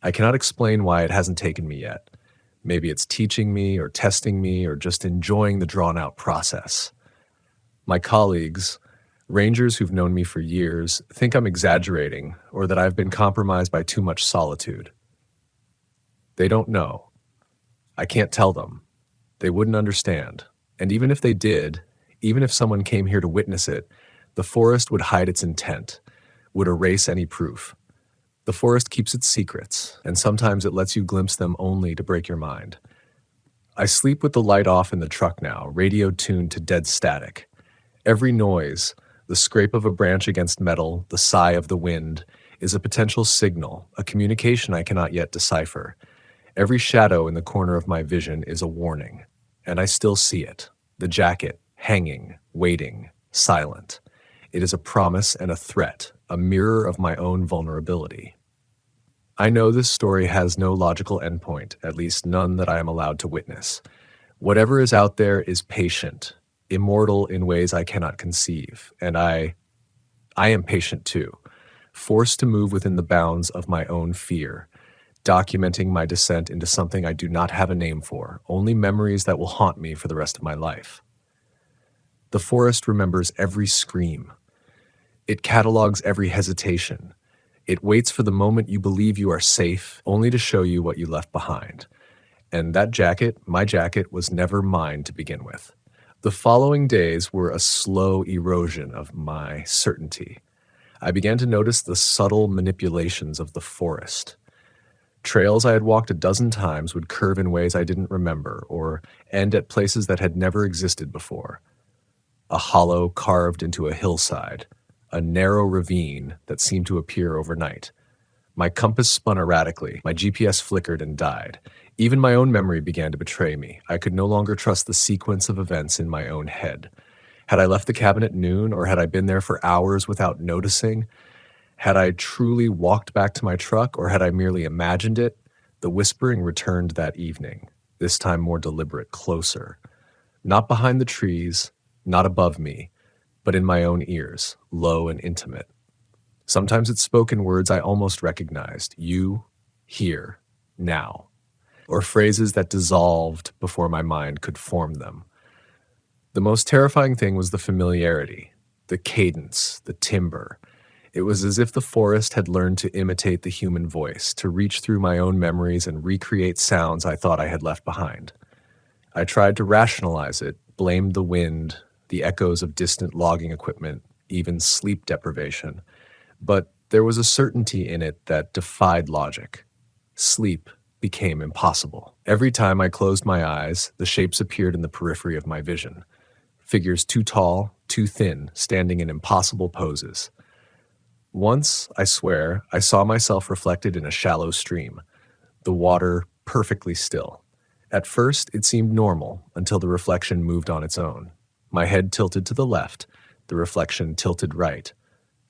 Speaker 1: I cannot explain why it hasn't taken me yet. Maybe it's teaching me or testing me or just enjoying the drawn-out process. My colleagues, rangers who've known me for years, think I'm exaggerating or that I've been compromised by too much solitude. They don't know. I can't tell them. They wouldn't understand. And even if they did, even if someone came here to witness it, the forest would hide its intent, would erase any proof. The forest keeps its secrets, and sometimes it lets you glimpse them only to break your mind. I sleep with the light off in the truck now, radio tuned to dead static. Every noise, the scrape of a branch against metal, the sigh of the wind, is a potential signal, a communication I cannot yet decipher. Every shadow in the corner of my vision is a warning, and I still see it. The jacket, hanging, waiting, silent. It is a promise and a threat, a mirror of my own vulnerability. I know this story has no logical endpoint, at least none that I am allowed to witness. Whatever is out there is patient, immortal in ways I cannot conceive, and I am patient too, forced to move within the bounds of my own fear, documenting my descent into something I do not have a name for, only memories that will haunt me for the rest of my life. The forest remembers every scream. It catalogs every hesitation. It waits for the moment you believe you are safe, only to show you what you left behind. And that jacket, my jacket, was never mine to begin with. The following days were a slow erosion of my certainty. I began to notice the subtle manipulations of the forest. Trails I had walked a dozen times would curve in ways I didn't remember, or end at places that had never existed before. A hollow carved into a hillside, a narrow ravine that seemed to appear overnight. My compass spun erratically, my GPS flickered and died. Even my own memory began to betray me. I could no longer trust the sequence of events in my own head. Had I left the cabin at noon, or had I been there for hours without noticing? Had I truly walked back to my truck, or had I merely imagined it? The whispering returned that evening, this time more deliberate, closer. Not behind the trees, not above me, but in my own ears, low and intimate. Sometimes it spoke in words I almost recognized, you, here, now, or phrases that dissolved before my mind could form them. The most terrifying thing was the familiarity, the cadence, the timbre. It was as if the forest had learned to imitate the human voice, to reach through my own memories and recreate sounds I thought I had left behind. I tried to rationalize it, blamed the wind, the echoes of distant logging equipment, even sleep deprivation. But there was a certainty in it that defied logic. Sleep became impossible. Every time I closed my eyes, the shapes appeared in the periphery of my vision. Figures too tall, too thin, standing in impossible poses. Once, I swear, I saw myself reflected in a shallow stream, the water perfectly still. At first, it seemed normal until the reflection moved on its own. My head tilted to the left, the reflection tilted right.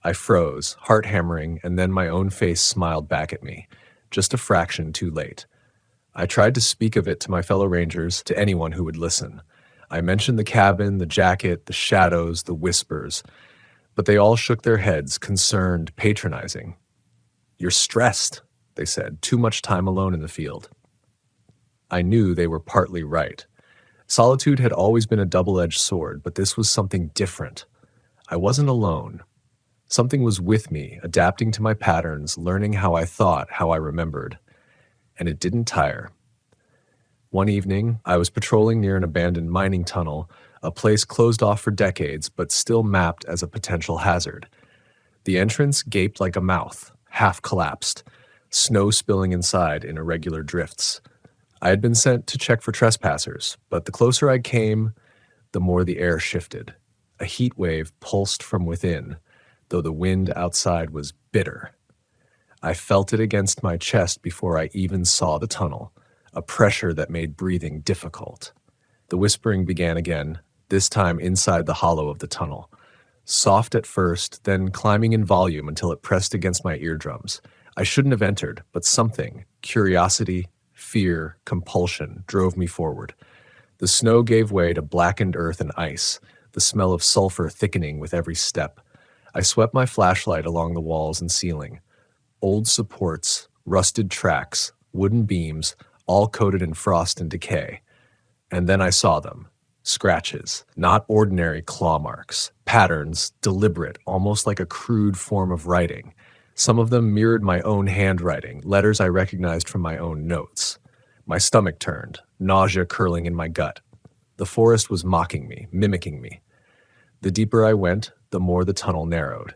Speaker 1: I froze, heart hammering, and then my own face smiled back at me, just a fraction too late. I tried to speak of it to my fellow rangers, to anyone who would listen. I mentioned the cabin, the jacket, the shadows, the whispers, but they all shook their heads, concerned, patronizing. "You're stressed," they said, "too much time alone in the field." I knew they were partly right. Solitude had always been a double-edged sword, but this was something different. I wasn't alone. Something was with me, adapting to my patterns, learning how I thought, how I remembered. And it didn't tire. One evening, I was patrolling near an abandoned mining tunnel, a place closed off for decades, but still mapped as a potential hazard. The entrance gaped like a mouth, half collapsed, snow spilling inside in irregular drifts. I had been sent to check for trespassers, but the closer I came, the more the air shifted. A heat wave pulsed from within, though the wind outside was bitter. I felt it against my chest before I even saw the tunnel, a pressure that made breathing difficult. The whispering began again, this time inside the hollow of the tunnel. Soft at first, then climbing in volume until it pressed against my eardrums. I shouldn't have entered, but something, curiosity, fear, compulsion, drove me forward. The snow gave way to blackened earth and ice, the smell of sulfur thickening with every step. I swept my flashlight along the walls and ceiling. Old supports, rusted tracks, wooden beams, all coated in frost and decay. And then I saw them. Scratches, not ordinary claw marks. Patterns, deliberate, almost like a crude form of writing. Some of them mirrored my own handwriting, letters I recognized from my own notes. My stomach turned, nausea curling in my gut. The forest was mocking me, mimicking me. The deeper I went, the more the tunnel narrowed.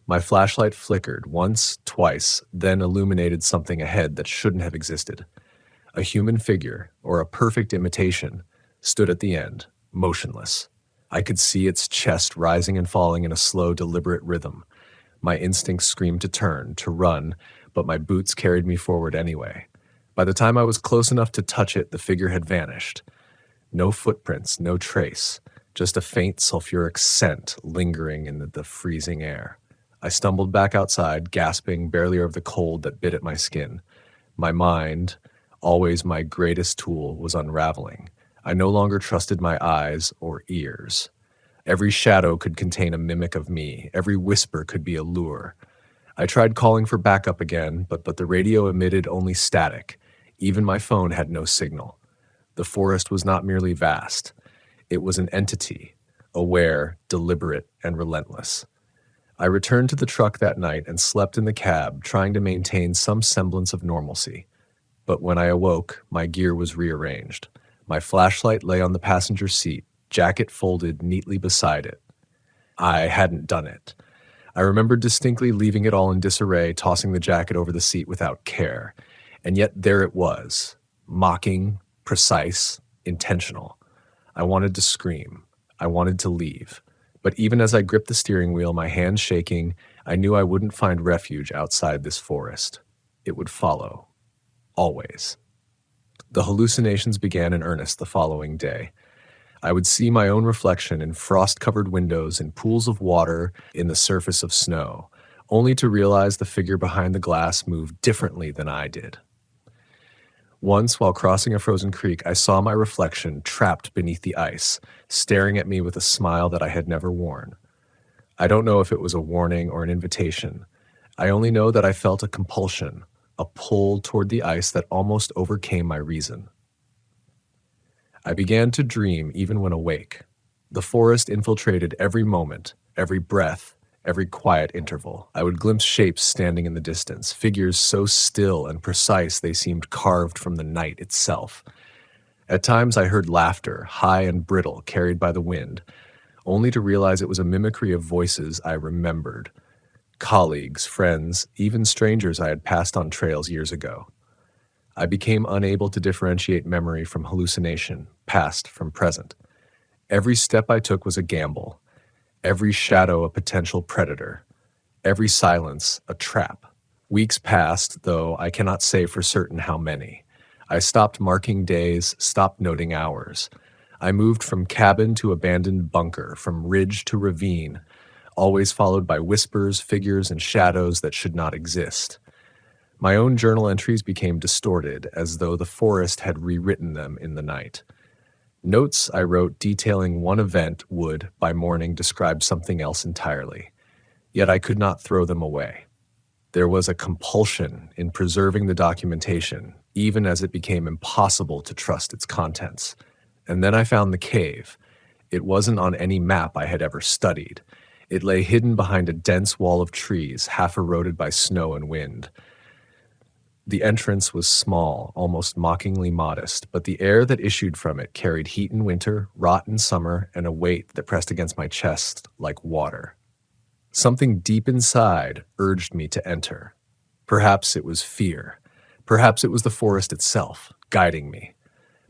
Speaker 1: My flashlight flickered once, twice, then illuminated something ahead that shouldn't have existed. A human figure, or a perfect imitation, stood at the end, motionless. I could see its chest rising and falling in a slow, deliberate rhythm. My instincts screamed to turn, to run, but my boots carried me forward anyway. By the time I was close enough to touch it, the figure had vanished. No footprints, no trace, just a faint sulfuric scent lingering in the freezing air. I stumbled back outside, gasping, barely of the cold that bit at my skin. My mind, always my greatest tool, was unraveling. I no longer trusted my eyes or ears. Every shadow could contain a mimic of me. Every whisper could be a lure. I tried calling for backup again, but the radio emitted only static. Even my phone had no signal. The forest was not merely vast. It was an entity, aware, deliberate, and relentless. I returned to the truck that night and slept in the cab, trying to maintain some semblance of normalcy. But when I awoke, my gear was rearranged. My flashlight lay on the passenger seat, jacket folded neatly beside it. I hadn't done it. I remembered distinctly leaving it all in disarray, tossing the jacket over the seat without care. And yet there it was, mocking, precise, intentional. I wanted to scream. I wanted to leave. But even as I gripped the steering wheel, my hands shaking, I knew I wouldn't find refuge outside this forest. It would follow. Always. The hallucinations began in earnest the following day. I would see my own reflection in frost-covered windows, in pools of water, in the surface of snow, only to realize the figure behind the glass moved differently than I did. Once, while crossing a frozen creek, I saw my reflection trapped beneath the ice, staring at me with a smile that I had never worn. I don't know if it was a warning or an invitation. I only know that I felt a compulsion, a pull toward the ice that almost overcame my reason. I began to dream even when awake. The forest infiltrated every moment, every breath, every quiet interval. I would glimpse shapes standing in the distance, figures so still and precise they seemed carved from the night itself. At times I heard laughter, high and brittle, carried by the wind, only to realize it was a mimicry of voices I remembered. Colleagues, friends, even strangers I had passed on trails years ago. I became unable to differentiate memory from hallucination, past from present. Every step I took was a gamble. Every shadow a potential predator. Every silence a trap. Weeks passed, though I cannot say for certain how many. I stopped marking days, stopped noting hours. I moved from cabin to abandoned bunker, from ridge to ravine, always followed by whispers, figures, and shadows that should not exist. My own journal entries became distorted, as though the forest had rewritten them in the night. Notes I wrote detailing one event would, by morning, describe something else entirely. Yet I could not throw them away. There was a compulsion in preserving the documentation, even as it became impossible to trust its contents. And then I found the cave. It wasn't on any map I had ever studied. It lay hidden behind a dense wall of trees, half eroded by snow and wind. The entrance was small, almost mockingly modest, but the air that issued from it carried heat in winter, rot in summer, and a weight that pressed against my chest like water. Something deep inside urged me to enter. Perhaps it was fear. Perhaps it was the forest itself, guiding me.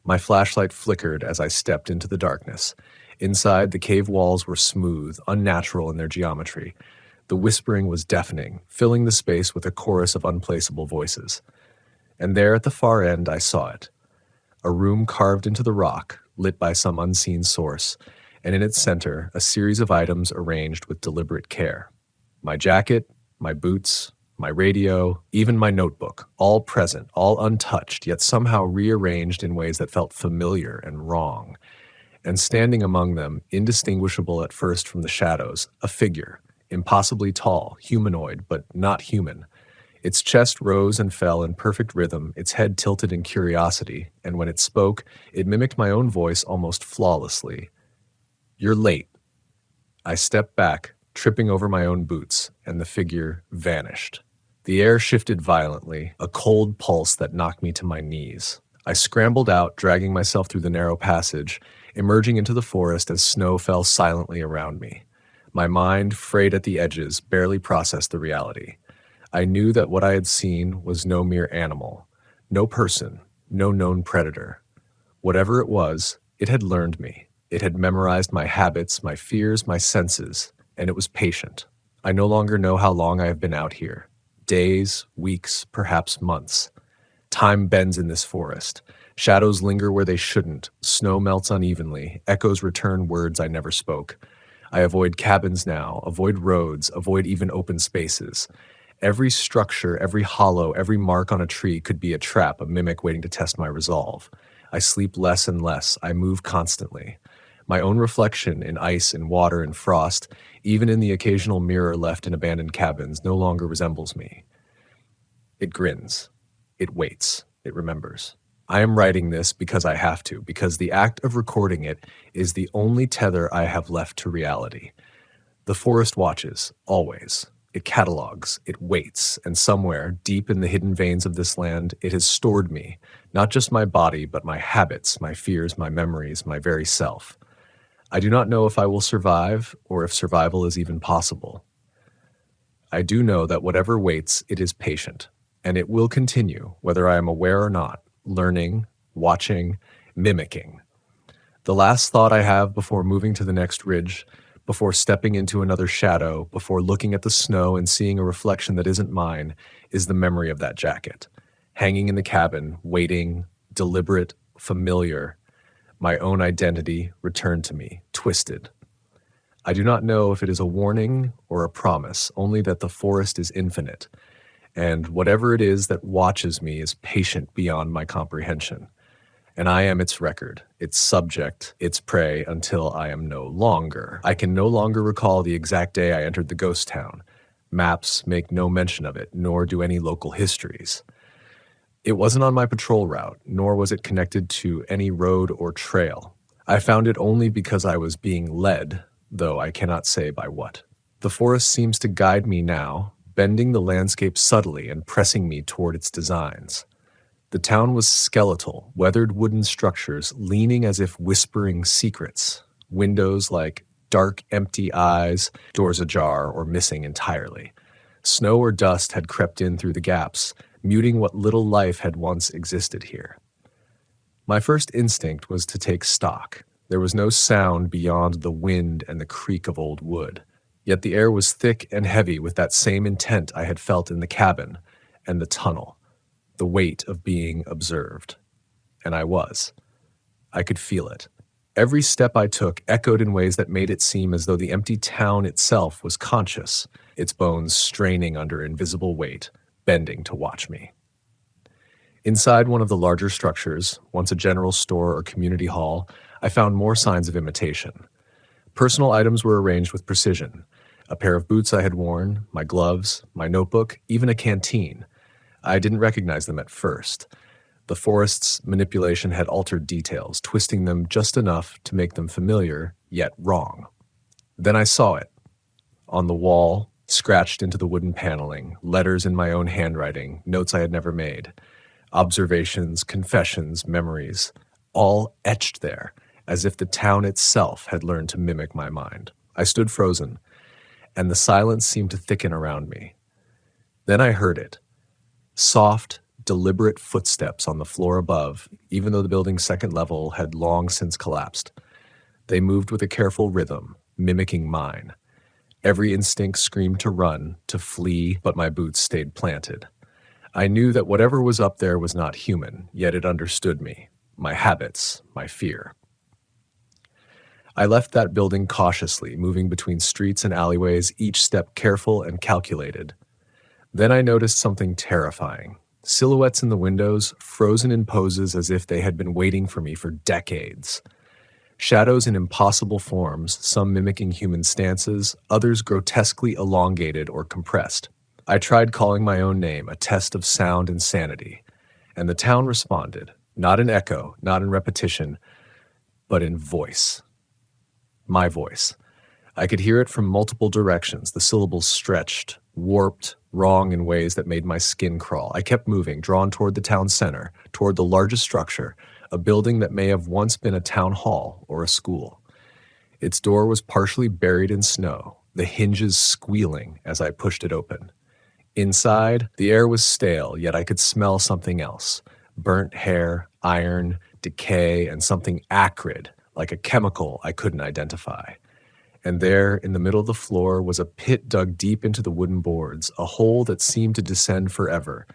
Speaker 1: My flashlight flickered as I stepped into the darkness. Inside, the cave walls were smooth, unnatural in their geometry. The whispering was deafening, filling the space with a chorus of unplaceable voices. And there at the far end I saw it. A room carved into the rock, lit by some unseen source, and in its center, a series of items arranged with deliberate care. My jacket, my boots, my radio, even my notebook, all present, all untouched, yet somehow rearranged in ways that felt familiar and wrong. And standing among them, indistinguishable at first from the shadows, a figure, impossibly tall, humanoid, but not human. Its chest rose and fell in perfect rhythm, its head tilted in curiosity, and when it spoke, it mimicked my own voice almost flawlessly. "You're late." I stepped back, tripping over my own boots, and the figure vanished. The air shifted violently, a cold pulse that knocked me to my knees. I scrambled out, dragging myself through the narrow passage, emerging into the forest as snow fell silently around me. My mind, frayed at the edges, barely processed the reality. I knew that what I had seen was no mere animal, no person, no known predator. Whatever it was, it had learned me. It had memorized my habits, my fears, my senses, and it was patient. I no longer know how long I have been out here. Days, weeks, perhaps months. Time bends in this forest. Shadows linger where they shouldn't. Snow melts unevenly. Echoes return words I never spoke. I avoid cabins now, avoid roads, avoid even open spaces. Every structure, every hollow, every mark on a tree could be a trap, a mimic waiting to test my resolve. I sleep less and less. I move constantly. My own reflection in ice and water and frost, even in the occasional mirror left in abandoned cabins, no longer resembles me. It grins. It waits. It remembers. I am writing this because I have to, because the act of recording it is the only tether I have left to reality. The forest watches, always. It catalogs, it waits, and somewhere, deep in the hidden veins of this land, it has stored me, not just my body, but my habits, my fears, my memories, my very self. I do not know if I will survive, or if survival is even possible. I do know that whatever waits, it is patient, and it will continue, whether I am aware or not, learning, watching, mimicking. The last thought I have before moving to the next ridge, before stepping into another shadow, before looking at the snow and seeing a reflection that isn't mine, is the memory of that jacket. Hanging in the cabin, waiting, deliberate, familiar, my own identity returned to me, twisted. I do not know if it is a warning or a promise, only that the forest is infinite, and whatever it is that watches me is patient beyond my comprehension. And I am its record, its subject, its prey, until I am no longer. I can no longer recall the exact day I entered the ghost town. Maps make no mention of it, nor do any local histories. It wasn't on my patrol route, nor was it connected to any road or trail. I found it only because I was being led, though I cannot say by what. The forest seems to guide me now, bending the landscape subtly and pressing me toward its designs. The town was skeletal, weathered wooden structures leaning as if whispering secrets, windows like dark, empty eyes, doors ajar or missing entirely. Snow or dust had crept in through the gaps, muting what little life had once existed here. My first instinct was to take stock. There was no sound beyond the wind and the creak of old wood. Yet the air was thick and heavy with that same intent I had felt in the cabin and the tunnel. The weight of being observed. And I was. I could feel it. Every step I took echoed in ways that made it seem as though the empty town itself was conscious, its bones straining under invisible weight, bending to watch me. Inside one of the larger structures, once a general store or community hall, I found more signs of imitation. Personal items were arranged with precision. A pair of boots I had worn, my gloves, my notebook, even a canteen. I didn't recognize them at first. The forest's manipulation had altered details, twisting them just enough to make them familiar, yet wrong. Then I saw it. On the wall, scratched into the wooden paneling, letters in my own handwriting, notes I had never made. Observations, confessions, memories, all etched there, as if the town itself had learned to mimic my mind. I stood frozen, and the silence seemed to thicken around me. Then I heard it. Soft, deliberate footsteps on the floor above, even though the building's second level had long since collapsed. They moved with a careful rhythm, mimicking mine. Every instinct screamed to run, to flee, but my boots stayed planted. I knew that whatever was up there was not human, yet it understood me, my habits, my fear. I left that building cautiously, moving between streets and alleyways, each step careful and calculated. Then I noticed something terrifying. Silhouettes in the windows, frozen in poses as if they had been waiting for me for decades. Shadows in impossible forms, some mimicking human stances, others grotesquely elongated or compressed. I tried calling my own name, a test of sound and sanity, and the town responded, not in echo, not in repetition, but in voice. My voice. I could hear it from multiple directions, the syllables stretched, warped, wrong in ways that made my skin crawl. I kept moving, drawn toward the town center, toward the largest structure, a building that may have once been a town hall or a school. Its door was partially buried in snow, the hinges squealing as I pushed it open. Inside, the air was stale, yet I could smell something else. Burnt hair, iron, decay, and something acrid, like a chemical I couldn't identify. And there, in the middle of the floor, was a pit dug deep into the wooden boards, a hole that seemed to descend forever.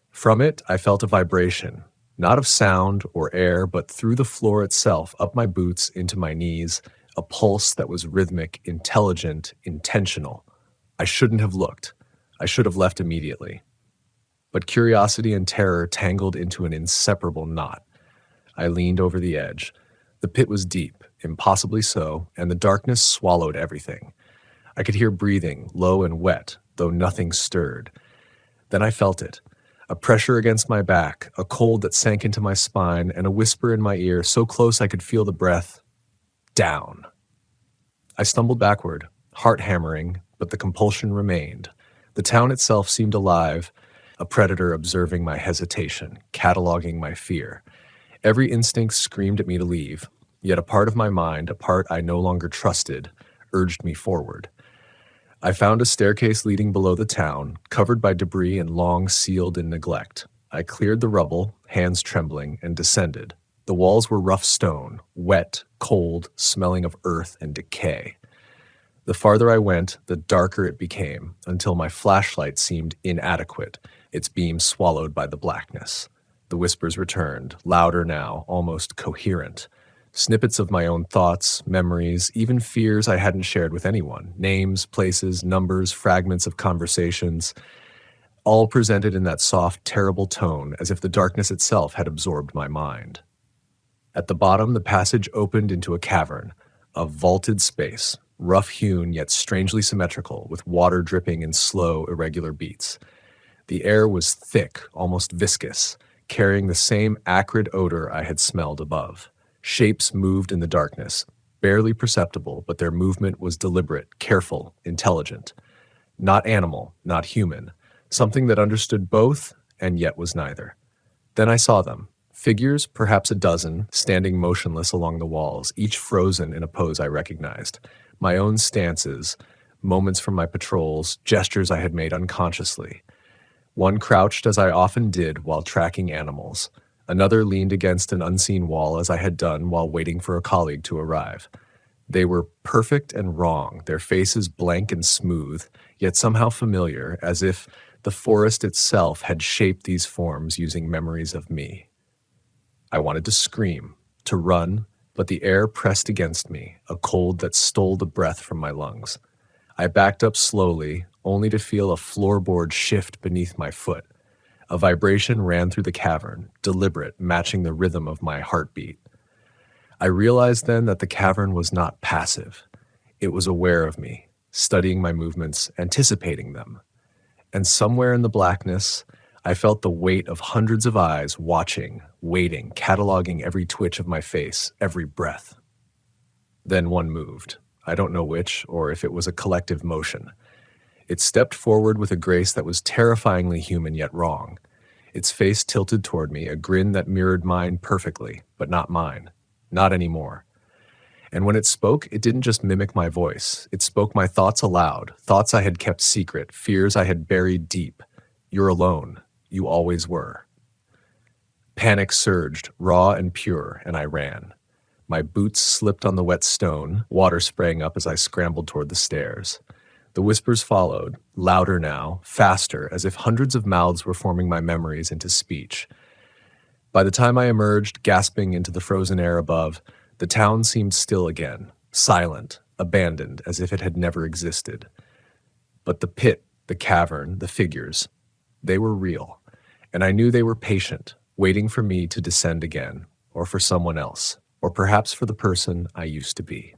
Speaker 1: From it, I felt a vibration, not of sound or air, but through the floor itself, up my boots, into my knees, a pulse that was rhythmic, intelligent, intentional. I shouldn't have looked. I should have left immediately. But curiosity and terror tangled into an inseparable knot. I leaned over the edge. The pit was deep, impossibly so, and the darkness swallowed everything. I could hear breathing, low and wet, though nothing stirred. Then I felt it. A pressure against my back, a cold that sank into my spine, and a whisper in my ear, so close I could feel the breath. Down. I stumbled backward, heart hammering, but the compulsion remained. The town itself seemed alive, a predator observing my hesitation, cataloging my fear. Every instinct screamed at me to leave, yet a part of my mind, a part I no longer trusted, urged me forward. I found a staircase leading below the town, covered by debris and long sealed in neglect. I cleared the rubble, hands trembling, and descended. The walls were rough stone, wet, cold, smelling of earth and decay. The farther I went, the darker it became, until my flashlight seemed inadequate, its beam swallowed by the blackness. The whispers returned, louder now, almost coherent. Snippets of my own thoughts, memories, even fears I hadn't shared with anyone. Names, places, numbers, fragments of conversations, all presented in that soft, terrible tone, as if the darkness itself had absorbed my mind. At the bottom, the passage opened into a cavern, a vaulted space, rough-hewn yet strangely symmetrical, with water dripping in slow, irregular beats. The air was thick, almost viscous, carrying the same acrid odor I had smelled above. Shapes moved in the darkness, barely perceptible, but their movement was deliberate, careful, intelligent. Not animal, not human, something that understood both and yet was neither. Then I saw them. Figures, perhaps a dozen, standing motionless along the walls, each frozen in a pose I recognized. My own stances, moments from my patrols, gestures I had made unconsciously. One crouched as I often did while tracking animals. Another leaned against an unseen wall as I had done while waiting for a colleague to arrive. They were perfect and wrong, their faces blank and smooth, yet somehow familiar, as if the forest itself had shaped these forms using memories of me. I wanted to scream, to run, but the air pressed against me, a cold that stole the breath from my lungs. I backed up slowly, only to feel a floorboard shift beneath my foot. A vibration ran through the cavern, deliberate, matching the rhythm of my heartbeat. I realized then that the cavern was not passive. It was aware of me, studying my movements, anticipating them. And somewhere in the blackness, I felt the weight of hundreds of eyes watching, waiting, cataloging every twitch of my face, every breath. Then one moved. I don't know which, or if it was a collective motion. It stepped forward with a grace that was terrifyingly human yet wrong. Its face tilted toward me, a grin that mirrored mine perfectly, but not mine. Not anymore. And when it spoke, it didn't just mimic my voice. It spoke my thoughts aloud, thoughts I had kept secret, fears I had buried deep. You're alone. You always were. Panic surged, raw and pure, and I ran. My boots slipped on the wet stone, water spraying up as I scrambled toward the stairs. The whispers followed, louder now, faster, as if hundreds of mouths were forming my memories into speech. By the time I emerged, gasping into the frozen air above, the town seemed still again, silent, abandoned, as if it had never existed. But the pit, the cavern, the figures, they were real, and I knew they were patient, waiting for me to descend again, or for someone else, or perhaps for the person I used to be.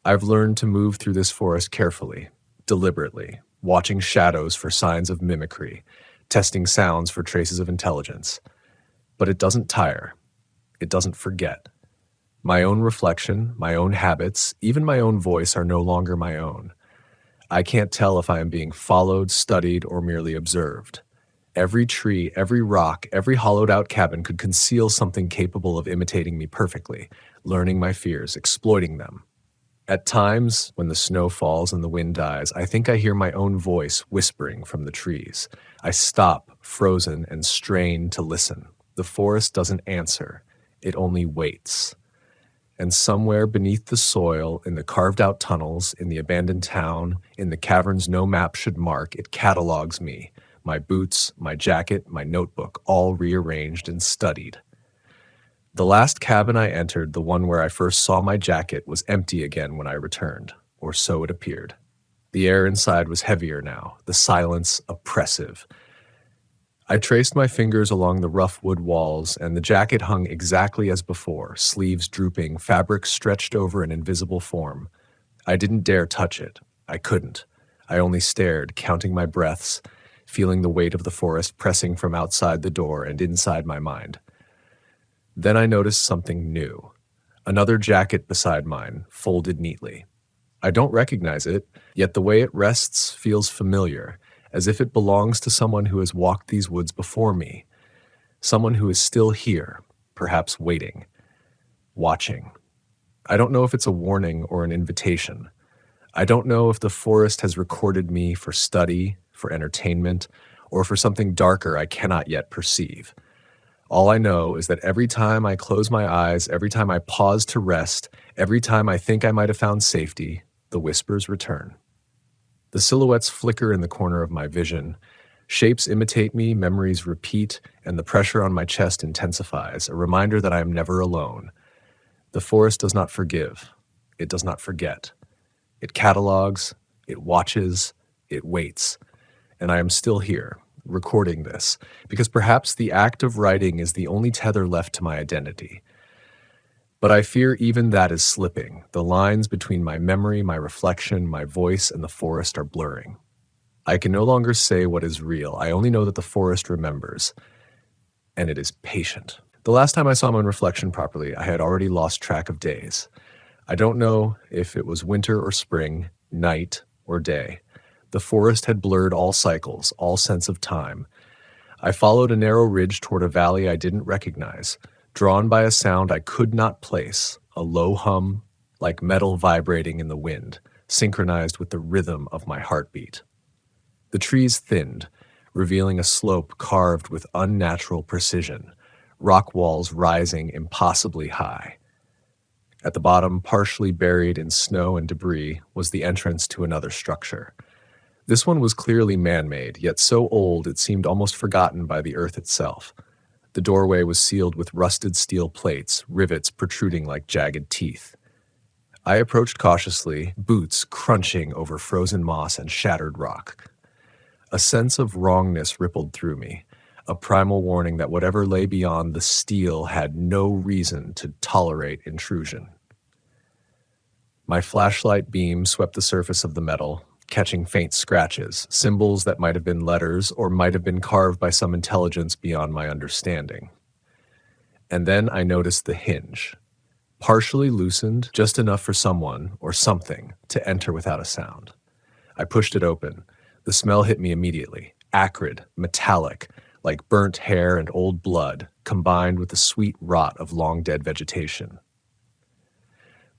Speaker 1: I've learned to move through this forest carefully, deliberately, watching shadows for signs of mimicry, testing sounds for traces of intelligence. But it doesn't tire. It doesn't forget. My own reflection, my own habits, even my own voice are no longer my own. I can't tell if I am being followed, studied, or merely observed. Every tree, every rock, every hollowed out cabin could conceal something capable of imitating me perfectly, learning my fears, exploiting them. At times, when the snow falls and the wind dies, I think I hear my own voice whispering from the trees. I stop, frozen, and strain to listen. The forest doesn't answer, it only waits. And somewhere beneath the soil, in the carved out tunnels, in the abandoned town, in the caverns no map should mark, it catalogs me. My boots, my jacket, my notebook, all rearranged and studied. The last cabin I entered, the one where I first saw my jacket, was empty again when I returned, or so it appeared. The air inside was heavier now, the silence oppressive. I traced my fingers along the rough wood walls, and the jacket hung exactly as before, sleeves drooping, fabric stretched over an invisible form. I didn't dare touch it. I couldn't. I only stared, counting my breaths, feeling the weight of the forest pressing from outside the door and inside my mind. Then I noticed something new. Another jacket beside mine, folded neatly. I don't recognize it, yet the way it rests feels familiar, as if it belongs to someone who has walked these woods before me, someone who is still here, perhaps waiting, watching. I don't know if it's a warning or an invitation. I don't know if the forest has recorded me for study, for entertainment, or for something darker I cannot yet perceive. All I know is that every time I close my eyes, every time I pause to rest, every time I think I might have found safety, the whispers return. The silhouettes flicker in the corner of my vision. Shapes imitate me, memories repeat, and the pressure on my chest intensifies, a reminder that I am never alone. The forest does not forgive. It does not forget. It catalogs, it watches, it waits. And I am still here, recording this, because perhaps the act of writing is the only tether left to my identity. But I fear even that is slipping. The lines between my memory, my reflection, my voice, and the forest are blurring. I can no longer say what is real. I only know that the forest remembers, and it is patient. The last time I saw my own reflection properly, I had already lost track of days. I don't know if it was winter or spring, night or day. The forest had blurred all cycles, all sense of time. I followed a narrow ridge toward a valley I didn't recognize, drawn by a sound I could not place, a low hum, like metal vibrating in the wind, synchronized with the rhythm of my heartbeat. The trees thinned, revealing a slope carved with unnatural precision, rock walls rising impossibly high. At the bottom, partially buried in snow and debris, was the entrance to another structure. This one was clearly man-made, yet so old it seemed almost forgotten by the earth itself. The doorway was sealed with rusted steel plates, rivets protruding like jagged teeth. I approached cautiously, boots crunching over frozen moss and shattered rock. A sense of wrongness rippled through me, a primal warning that whatever lay beyond the steel had no reason to tolerate intrusion. My flashlight beam swept the surface of the metal, catching faint scratches, symbols that might have been letters or might have been carved by some intelligence beyond my understanding. And then I noticed the hinge, partially loosened, just enough for someone or something to enter without a sound. I pushed it open. The smell hit me immediately, acrid, metallic, like burnt hair and old blood, combined with the sweet rot of long-dead vegetation.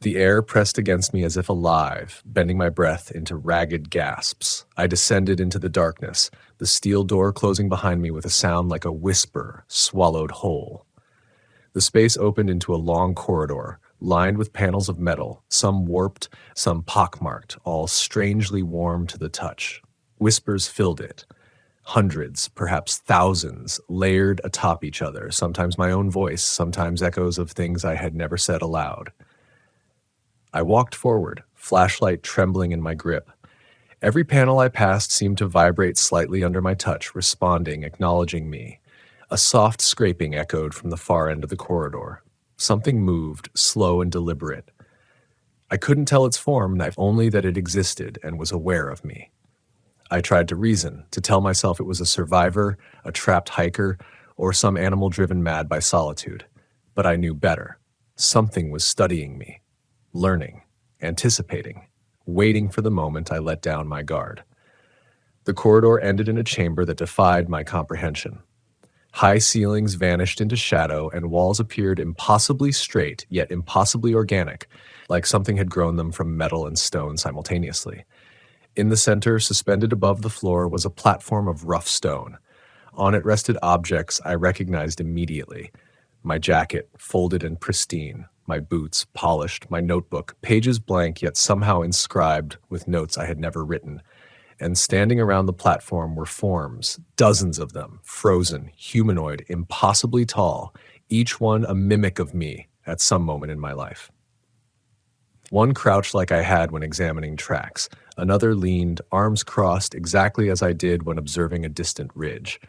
Speaker 1: The air pressed against me as if alive, bending my breath into ragged gasps. I descended into the darkness, the steel door closing behind me with a sound like a whisper swallowed whole. The space opened into a long corridor, lined with panels of metal, some warped, some pockmarked, all strangely warm to the touch. Whispers filled it. Hundreds, perhaps thousands, layered atop each other, sometimes my own voice, sometimes echoes of things I had never said aloud. I walked forward, flashlight trembling in my grip. Every panel I passed seemed to vibrate slightly under my touch, responding, acknowledging me. A soft scraping echoed from the far end of the corridor. Something moved, slow and deliberate. I couldn't tell its form, only that it existed and was aware of me. I tried to reason, to tell myself it was a survivor, a trapped hiker, or some animal driven mad by solitude. But I knew better. Something was studying me, learning, anticipating, waiting for the moment I let down my guard. The corridor ended in a chamber that defied my comprehension. High ceilings vanished into shadow, and walls appeared impossibly straight, yet impossibly organic, like something had grown them from metal and stone simultaneously. In the center, suspended above the floor, was a platform of rough stone. On it rested objects I recognized immediately. My jacket, folded and pristine, my boots, polished, my notebook, pages blank yet somehow inscribed with notes I had never written. And standing around the platform were forms, dozens of them, frozen, humanoid, impossibly tall, each one a mimic of me at some moment in my life. One crouched like I had when examining tracks. Another leaned, arms crossed, exactly as I did when observing a distant ridge.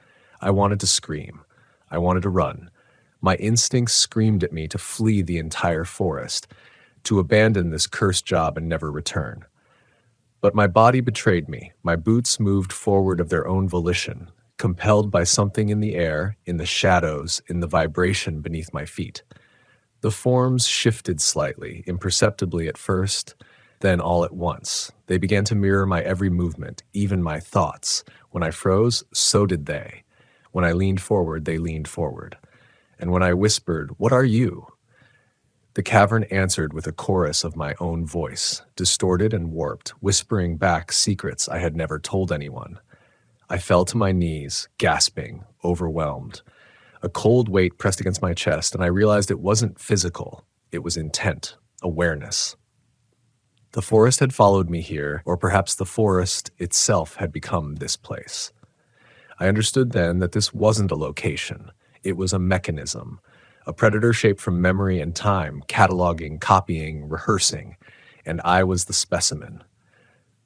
Speaker 1: I wanted to scream. I wanted to run. My instincts screamed at me to flee the entire forest, to abandon this cursed job and never return. But my body betrayed me. My boots moved forward of their own volition, compelled by something in the air, in the shadows, in the vibration beneath my feet. The forms shifted slightly, imperceptibly at first, then all at once. They began to mirror my every movement, even my thoughts. When I froze, so did they. When I leaned forward, they leaned forward. And when I whispered, "What are you?" the cavern answered with a chorus of my own voice, distorted and warped, whispering back secrets I had never told anyone. I fell to my knees, gasping, overwhelmed. A cold weight pressed against my chest, and I realized it wasn't physical. It was intent, awareness. The forest had followed me here, or perhaps the forest itself had become this place. I understood then that this wasn't a location. It was a mechanism, a predator shaped from memory and time, cataloging, copying, rehearsing, and I was the specimen.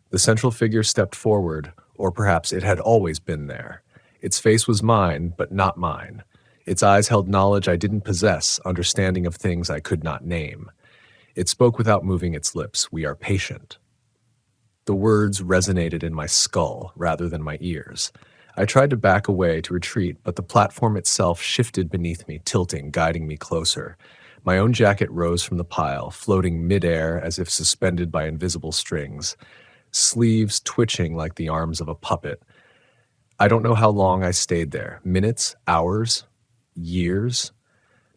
Speaker 1: The central figure stepped forward, or perhaps it had always been there. Its face was mine, but not mine. Its eyes held knowledge I didn't possess, understanding of things I could not name. It spoke without moving its lips, "We are patient." The words resonated in my skull rather than my ears. I tried to back away, to retreat, but the platform itself shifted beneath me, tilting, guiding me closer. My own jacket rose from the pile, floating mid-air as if suspended by invisible strings, sleeves twitching like the arms of a puppet. I don't know how long I stayed there. Minutes? Hours? Years?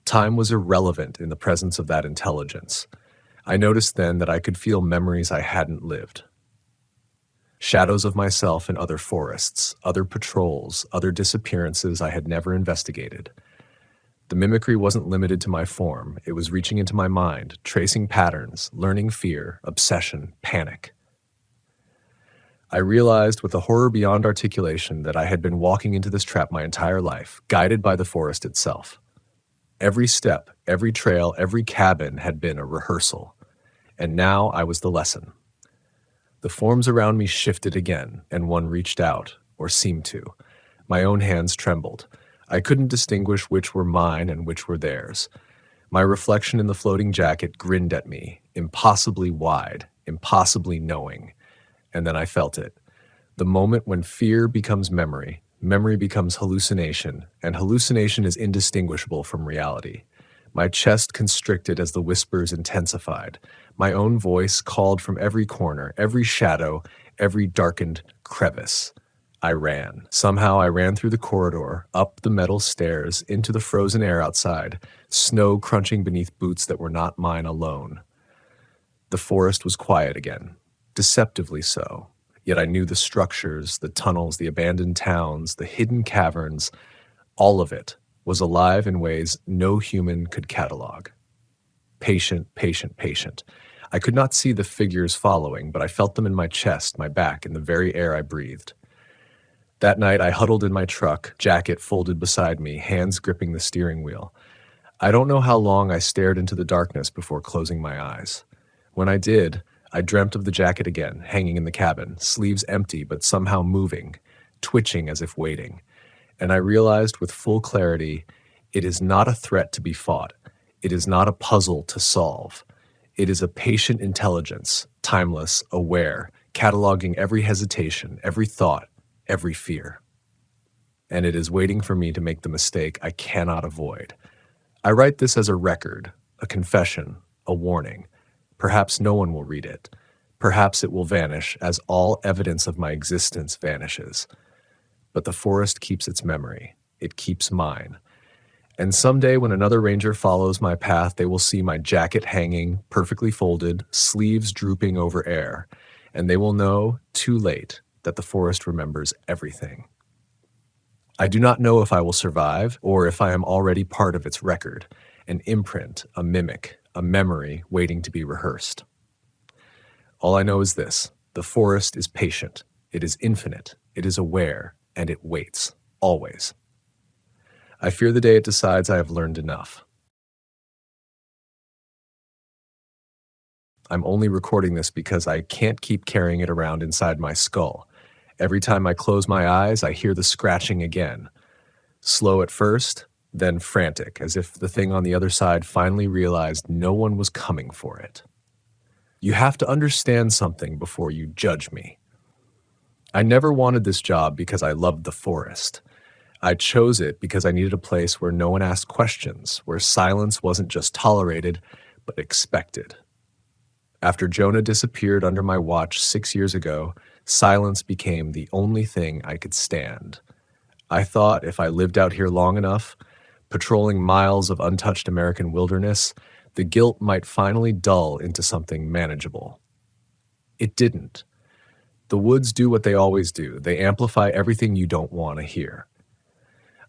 Speaker 1: Time was irrelevant in the presence of that intelligence. I noticed then that I could feel memories I hadn't lived. Shadows of myself in other forests, other patrols, other disappearances I had never investigated. The mimicry wasn't limited to my form. It was reaching into my mind, tracing patterns, learning fear, obsession, panic. I realized with a horror beyond articulation that I had been walking into this trap my entire life, guided by the forest itself. Every step, every trail, every cabin had been a rehearsal, and now I was the lesson. The forms around me shifted again, and one reached out, or seemed to. My own hands trembled. I couldn't distinguish which were mine and which were theirs. My reflection in the floating jacket grinned at me, impossibly wide, impossibly knowing. And then I felt it. The moment when fear becomes memory, memory becomes hallucination, and hallucination is indistinguishable from reality. My chest constricted as the whispers intensified. My own voice called from every corner, every shadow, every darkened crevice. I ran. Somehow I ran through the corridor, up the metal stairs, into the frozen air outside, snow crunching beneath boots that were not mine alone. The forest was quiet again, deceptively so. Yet I knew the structures, the tunnels, the abandoned towns, the hidden caverns, all of it was alive in ways no human could catalog. Patient, patient, patient. I could not see the figures following, but I felt them in my chest, my back, in the very air I breathed. That night I huddled in my truck, jacket folded beside me, hands gripping the steering wheel. I don't know how long I stared into the darkness before closing my eyes. When I did, I dreamt of the jacket again, hanging in the cabin, sleeves empty but somehow moving, twitching as if waiting. And I realized with full clarity, it is not a threat to be fought. It is not a puzzle to solve. It is a patient intelligence, timeless, aware, cataloging every hesitation, every thought, every fear. And it is waiting for me to make the mistake I cannot avoid. I write this as a record, a confession, a warning. Perhaps no one will read it. Perhaps it will vanish as all evidence of my existence vanishes. But the forest keeps its memory. It keeps mine. And someday when another ranger follows my path, they will see my jacket hanging, perfectly folded, sleeves drooping over air, and they will know, too late, that the forest remembers everything. I do not know if I will survive or if I am already part of its record, an imprint, a mimic, a memory waiting to be rehearsed. All I know is this: the forest is patient, it is infinite, it is aware, and it waits, always. I fear the day it decides I have learned enough. I'm only recording this because I can't keep carrying it around inside my skull. Every time I close my eyes, I hear the scratching again. Slow at first, then frantic, as if the thing on the other side finally realized no one was coming for it. You have to understand something before you judge me. I never wanted this job because I loved the forest. I chose it because I needed a place where no one asked questions, where silence wasn't just tolerated, but expected. After Jonah disappeared under my watch 6 years ago, silence became the only thing I could stand. I thought if I lived out here long enough, patrolling miles of untouched American wilderness, the guilt might finally dull into something manageable. It didn't. The woods do what they always do. They amplify everything you don't want to hear.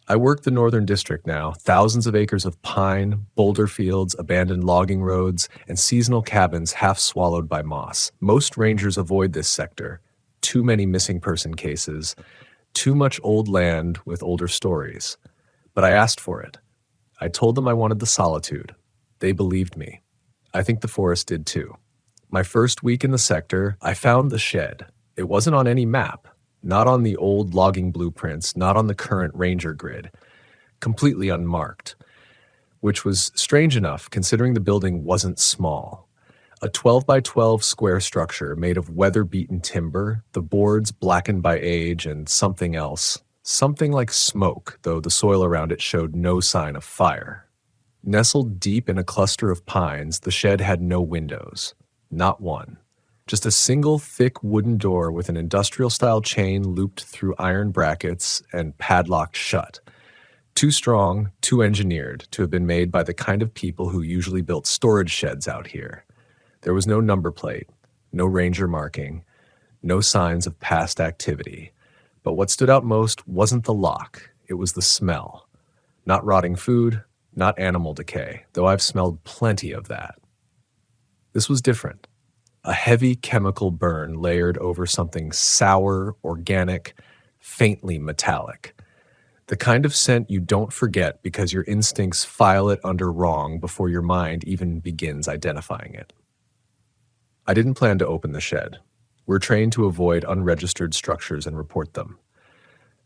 Speaker 1: I work the Northern District now, thousands of acres of pine, boulder fields, abandoned logging roads, and seasonal cabins half swallowed by moss. Most rangers avoid this sector. Too many missing person cases, too much old land with older stories. But I asked for it. I told them I wanted the solitude. They believed me. I think the forest did too. My first week in the sector, I found the shed. It wasn't on any map. Not on the old logging blueprints, not on the current ranger grid, completely unmarked, which was strange enough considering the building wasn't small. A 12 by 12 square structure made of weather-beaten timber, the boards blackened by age and something else, something like smoke, though the soil around it showed no sign of fire. Nestled deep in a cluster of pines, the shed had no windows, not one. Just a single thick wooden door with an industrial-style chain looped through iron brackets and padlocked shut. Too strong, too engineered to have been made by the kind of people who usually built storage sheds out here. There was no number plate, no ranger marking, no signs of past activity. But what stood out most wasn't the lock, it was the smell. Not rotting food, not animal decay, though I've smelled plenty of that. This was different. A heavy chemical burn layered over something sour, organic, faintly metallic. The kind of scent you don't forget because your instincts file it under wrong before your mind even begins identifying it. I didn't plan to open the shed. We're trained to avoid unregistered structures and report them.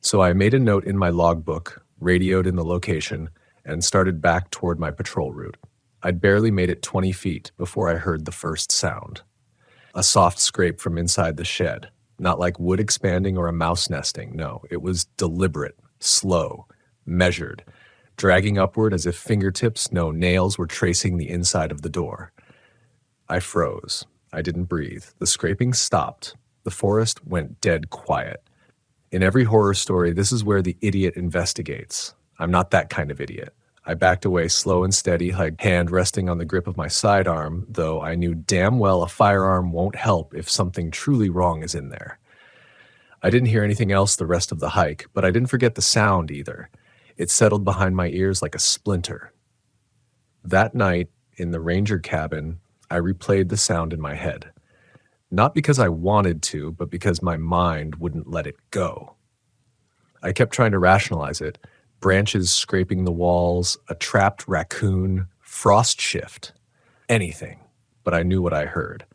Speaker 1: So I made a note in my logbook, radioed in the location, and started back toward my patrol route. I'd barely made it 20 feet before I heard the first sound. A soft scrape from inside the shed, not like wood expanding or a mouse nesting. No, it was deliberate, slow, measured, dragging upward as if fingertips, no nails, were tracing the inside of the door. I froze. I didn't breathe. The scraping stopped. The forest went dead quiet. In every horror story, this is where the idiot investigates. I'm not that kind of idiot. I backed away slow and steady, like hand resting on the grip of my sidearm, though I knew damn well a firearm won't help if something truly wrong is in there. I didn't hear anything else the rest of the hike, but I didn't forget the sound either. It settled behind my ears like a splinter. That night, in the ranger cabin, I replayed the sound in my head. Not because I wanted to, but because my mind wouldn't let it go. I kept trying to rationalize it. Branches scraping the walls, a trapped raccoon, frost shift, anything. But I knew what I heard.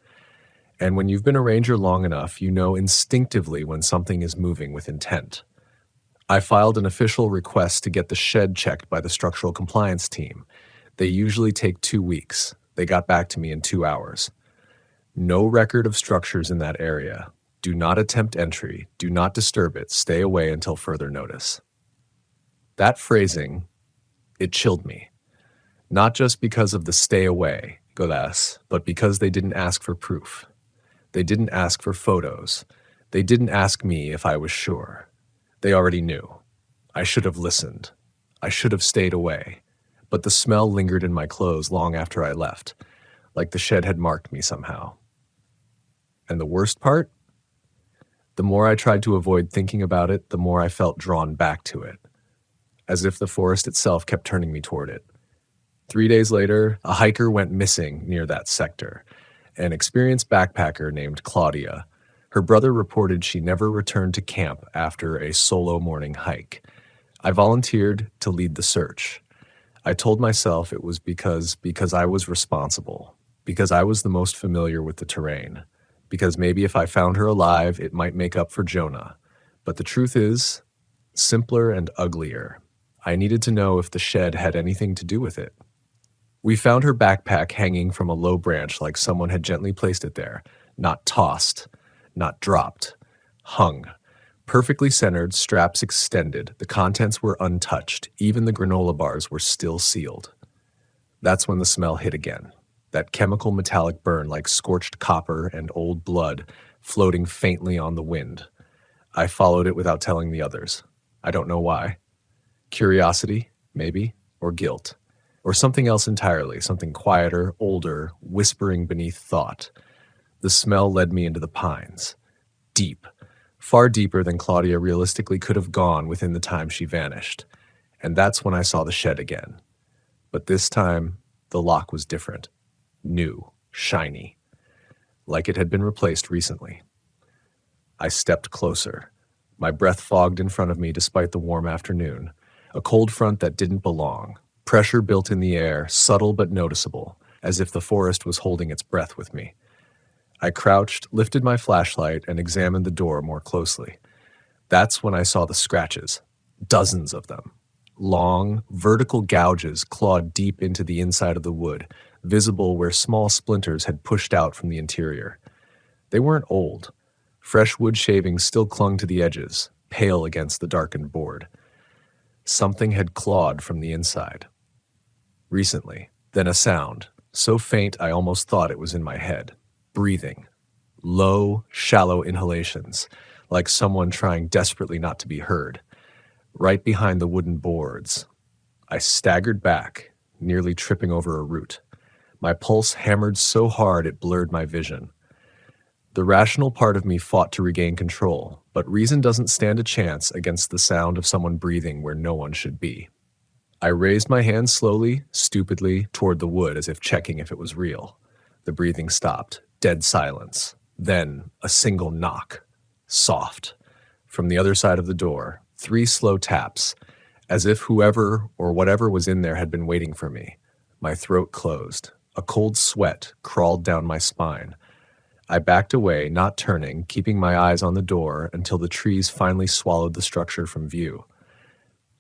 Speaker 1: And when you've been a ranger long enough, you know instinctively when something is moving with intent. I filed an official request to get the shed checked by the structural compliance team. They usually take 2 weeks. They got back to me in 2 hours. No record of structures in that area. Do not attempt entry. Do not disturb it. Stay away until further notice. That phrasing, it chilled me. Not just because of the stay away, golas, but because they didn't ask for proof. They didn't ask for photos. They didn't ask me if I was sure. They already knew. I should have listened. I should have stayed away. But the smell lingered in my clothes long after I left, like the shed had marked me somehow. And the worst part? The more I tried to avoid thinking about it, the more I felt drawn back to it, as if the forest itself kept turning me toward it. 3 days later, a hiker went missing near that sector, an experienced backpacker named Claudia. Her brother reported she never returned to camp after a solo morning hike. I volunteered to lead the search. I told myself it was because I was responsible, because I was the most familiar with the terrain, because maybe if I found her alive, it might make up for Jonah. But the truth is, simpler and uglier. I needed to know if the shed had anything to do with it. We found her backpack hanging from a low branch like someone had gently placed it there, not tossed, not dropped, hung. Perfectly centered, straps extended, the contents were untouched, even the granola bars were still sealed. That's when the smell hit again, that chemical metallic burn like scorched copper and old blood floating faintly on the wind. I followed it without telling the others. I don't know why. Curiosity, maybe, or guilt. Or something else entirely, something quieter, older, whispering beneath thought. The smell led me into the pines. Deep. Far deeper than Claudia realistically could have gone within the time she vanished. And that's when I saw the shed again. But this time, the lock was different. New. Shiny. Like it had been replaced recently. I stepped closer. My breath fogged in front of me despite the warm afternoon. A cold front that didn't belong. Pressure built in the air, subtle but noticeable, as if the forest was holding its breath with me. I crouched, lifted my flashlight, and examined the door more closely. That's when I saw the scratches. Dozens of them. Long, vertical gouges clawed deep into the inside of the wood, visible where small splinters had pushed out from the interior. They weren't old. Fresh wood shavings still clung to the edges, pale against the darkened board. Something had clawed from the inside. Recently, then a sound, so faint I almost thought it was in my head. Breathing. Low, shallow inhalations, like someone trying desperately not to be heard. Right behind the wooden boards. I staggered back, nearly tripping over a root. My pulse hammered so hard it blurred my vision. The rational part of me fought to regain control, but reason doesn't stand a chance against the sound of someone breathing where no one should be. I raised my hand slowly, stupidly, toward the wood as if checking if it was real. The breathing stopped. Dead silence. Then a single knock. Soft. From the other side of the door, 3 slow taps, as if whoever or whatever was in there had been waiting for me. My throat closed. A cold sweat crawled down my spine. I backed away, not turning, keeping my eyes on the door until the trees finally swallowed the structure from view.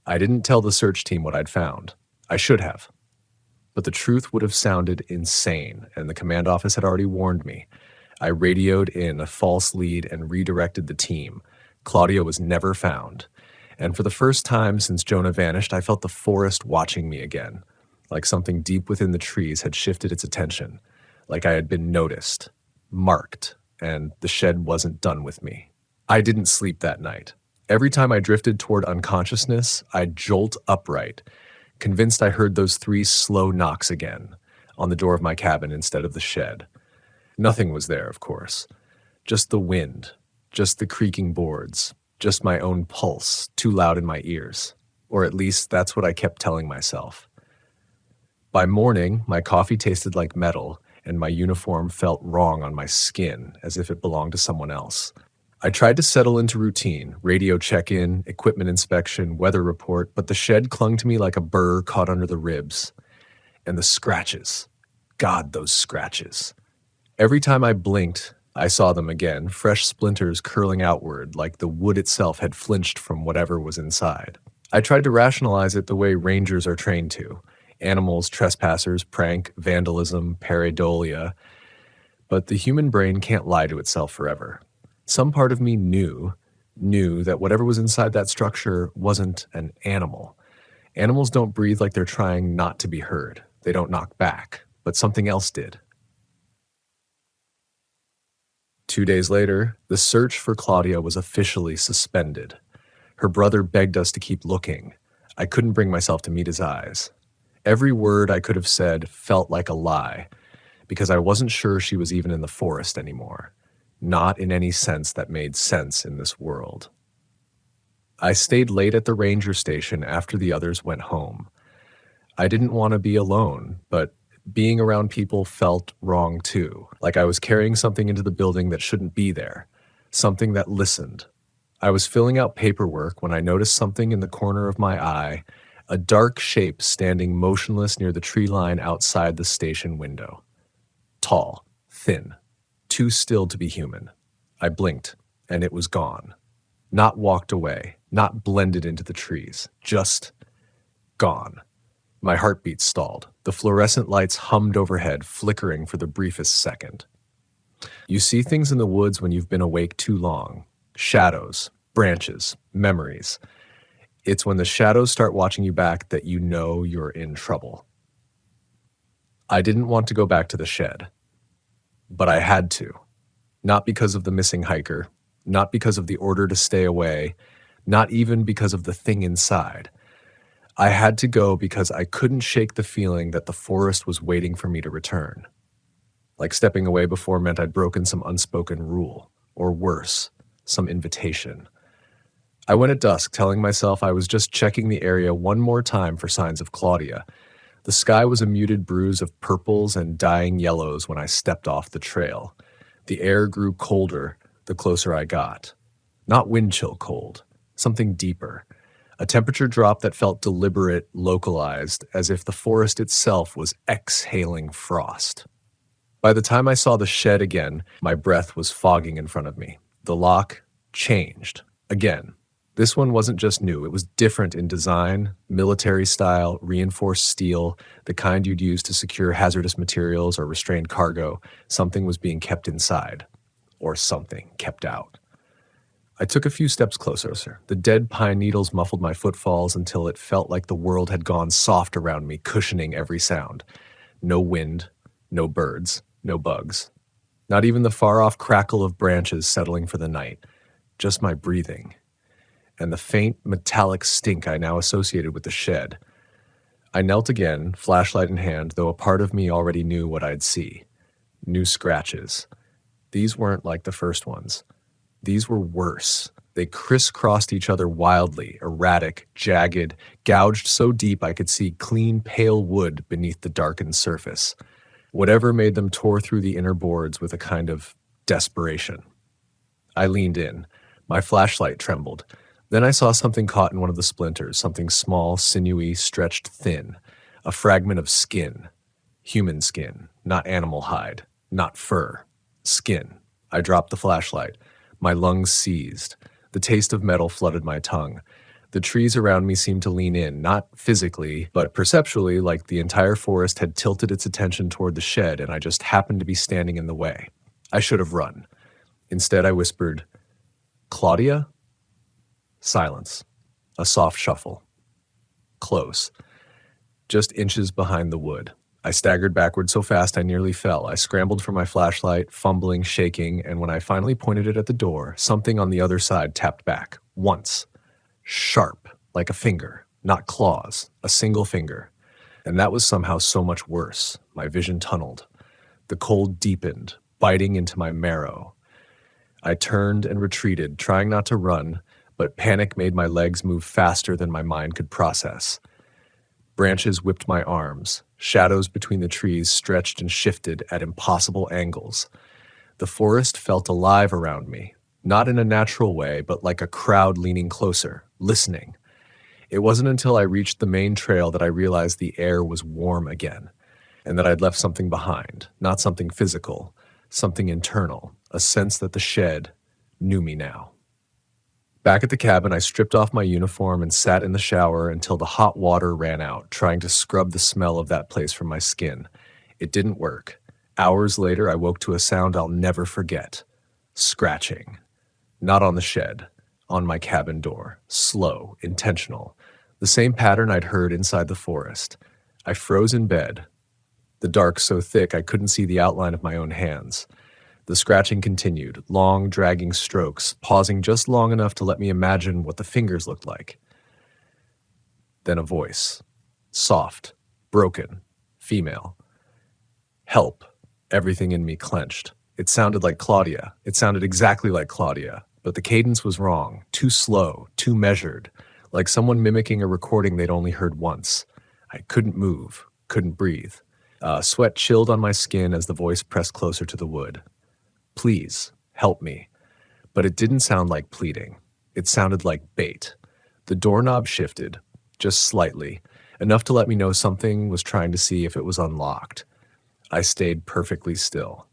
Speaker 1: I didn't tell the search team what I'd found. I should have. But the truth would have sounded insane, and the command office had already warned me. I radioed in a false lead and redirected the team. Claudia was never found. And for the first time since Jonah vanished, I felt the forest watching me again, like something deep within the trees had shifted its attention, like I had been noticed, marked, and the shed wasn't done with me. I didn't sleep that night. Every time I drifted toward unconsciousness, I'd jolt upright, convinced I heard those 3 slow knocks again, on the door of my cabin instead of the shed. Nothing was there, of course. Just the wind, just the creaking boards, just my own pulse, too loud in my ears. Or at least that's what I kept telling myself. By morning, my coffee tasted like metal, and my uniform felt wrong on my skin, as if it belonged to someone else. I tried to settle into routine, radio check-in, equipment inspection, weather report, but the shed clung to me like a burr caught under the ribs. And the scratches. God, those scratches. Every time I blinked, I saw them again, fresh splinters curling outward like the wood itself had flinched from whatever was inside. I tried to rationalize it the way rangers are trained to. Animals, trespassers, prank, vandalism, pareidolia. But the human brain can't lie to itself forever. Some part of me knew that whatever was inside that structure wasn't an animal. Animals don't breathe like they're trying not to be heard. They don't knock back, but something else did. 2 days later, the search for Claudia was officially suspended. Her brother begged us to keep looking. I couldn't bring myself to meet his eyes. Every word I could have said felt like a lie, because I wasn't sure she was even in the forest anymore. Not in any sense that made sense in this world. I stayed late at the ranger station after the others went home. I didn't want to be alone, but being around people felt wrong too, like I was carrying something into the building that shouldn't be there, something that listened. I was filling out paperwork when I noticed something in the corner of my eye, a dark shape standing motionless near the tree line outside the station window. Tall, thin, too still to be human. I blinked, and it was gone. Not walked away, not blended into the trees, just gone. My heartbeat stalled. The fluorescent lights hummed overhead, flickering for the briefest second. You see things in the woods when you've been awake too long. Shadows, branches, memories. It's when the shadows start watching you back that you know you're in trouble. I didn't want to go back to the shed, but I had to. Not because of the missing hiker, not because of the order to stay away, not even because of the thing inside. I had to go because I couldn't shake the feeling that the forest was waiting for me to return. Like stepping away before meant I'd broken some unspoken rule, or worse, some invitation. I went at dusk, telling myself I was just checking the area one more time for signs of Claudia. The sky was a muted bruise of purples and dying yellows when I stepped off the trail. The air grew colder the closer I got. Not wind chill cold, something deeper. A temperature drop that felt deliberate, localized, as if the forest itself was exhaling frost. By the time I saw the shed again, my breath was fogging in front of me. The lock changed. Again. This one wasn't just new, it was different in design, military style, reinforced steel, the kind you'd use to secure hazardous materials or restrained cargo. Something was being kept inside. Or something kept out. I took a few steps closer. The dead pine needles muffled my footfalls until it felt like the world had gone soft around me, cushioning every sound. No wind, no birds, no bugs. Not even the far-off crackle of branches settling for the night. Just my breathing. And the faint, metallic stink I now associated with the shed. I knelt again, flashlight in hand, though a part of me already knew what I'd see. New scratches. These weren't like the first ones. These were worse. They crisscrossed each other wildly, erratic, jagged, gouged so deep I could see clean, pale wood beneath the darkened surface. Whatever made them tore through the inner boards with a kind of desperation. I leaned in. My flashlight trembled. Then I saw something caught in one of the splinters, something small, sinewy, stretched thin. A fragment of skin. Human skin, not animal hide, not fur. Skin. I dropped the flashlight. My lungs seized. The taste of metal flooded my tongue. The trees around me seemed to lean in, not physically, but perceptually, like the entire forest had tilted its attention toward the shed and I just happened to be standing in the way. I should have run. Instead, I whispered, "Claudia?" Silence. A soft shuffle. Close. Just inches behind the wood. I staggered backward so fast I nearly fell. I scrambled for my flashlight, fumbling, shaking, and when I finally pointed it at the door, something on the other side tapped back. Once. Sharp, like a finger, not claws, a single finger. And that was somehow so much worse. My vision tunneled. The cold deepened, biting into my marrow. I turned and retreated, trying not to run, but panic made my legs move faster than my mind could process. Branches whipped my arms. Shadows between the trees stretched and shifted at impossible angles. The forest felt alive around me, not in a natural way, but like a crowd leaning closer, listening. It wasn't until I reached the main trail that I realized the air was warm again, and that I'd left something behind, not something physical, something internal, a sense that the shed knew me now. Back at the cabin, I stripped off my uniform and sat in the shower until the hot water ran out, trying to scrub the smell of that place from my skin. It didn't work. Hours later, I woke to a sound I'll never forget. Scratching. Not on the shed, on my cabin door. Slow, intentional. The same pattern I'd heard inside the forest. I froze in bed, the dark so thick I couldn't see the outline of my own hands. The scratching continued, long, dragging strokes, pausing just long enough to let me imagine what the fingers looked like. Then a voice. Soft, broken, female. Help. Everything in me clenched. It sounded like Claudia. It sounded exactly like Claudia, but the cadence was wrong, too slow, too measured, like someone mimicking a recording they'd only heard once. I couldn't move, couldn't breathe. Sweat chilled on my skin as the voice pressed closer to the wood. Please, help me. But it didn't sound like pleading. It sounded like bait. The doorknob shifted, just slightly, enough to let me know something was trying to see if it was unlocked. I stayed perfectly still.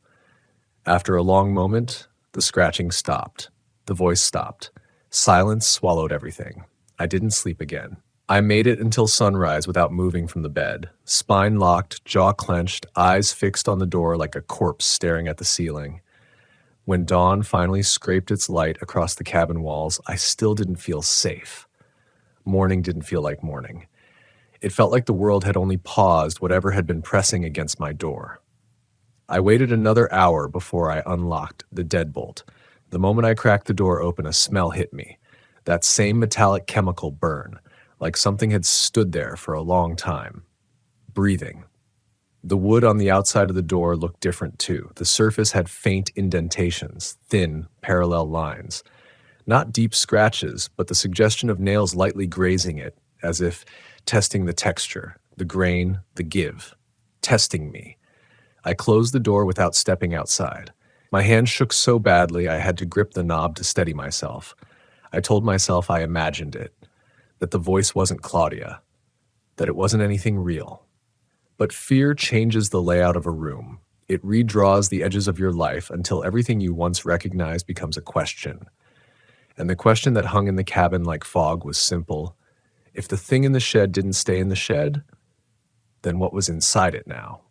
Speaker 1: After a long moment, the scratching stopped. The voice stopped. Silence swallowed everything. I didn't sleep again. I made it until sunrise without moving from the bed, spine locked, jaw clenched, eyes fixed on the door like a corpse staring at the ceiling. When dawn finally scraped its light across the cabin walls, I still didn't feel safe. Morning didn't feel like morning. It felt like the world had only paused whatever had been pressing against my door. I waited another hour before I unlocked the deadbolt. The moment I cracked the door open, a smell hit me. That same metallic chemical burn, like something had stood there for a long time. Breathing. The wood on the outside of the door looked different too. The surface had faint indentations, thin, parallel lines. Not deep scratches, but the suggestion of nails lightly grazing it, as if testing the texture, the grain, the give. Testing me. I closed the door without stepping outside. My hand shook so badly I had to grip the knob to steady myself. I told myself I imagined it, that the voice wasn't Claudia, that it wasn't anything real. But fear changes the layout of a room. It redraws the edges of your life until everything you once recognized becomes a question. And the question that hung in the cabin like fog was simple. If the thing in the shed didn't stay in the shed, then what was inside it now?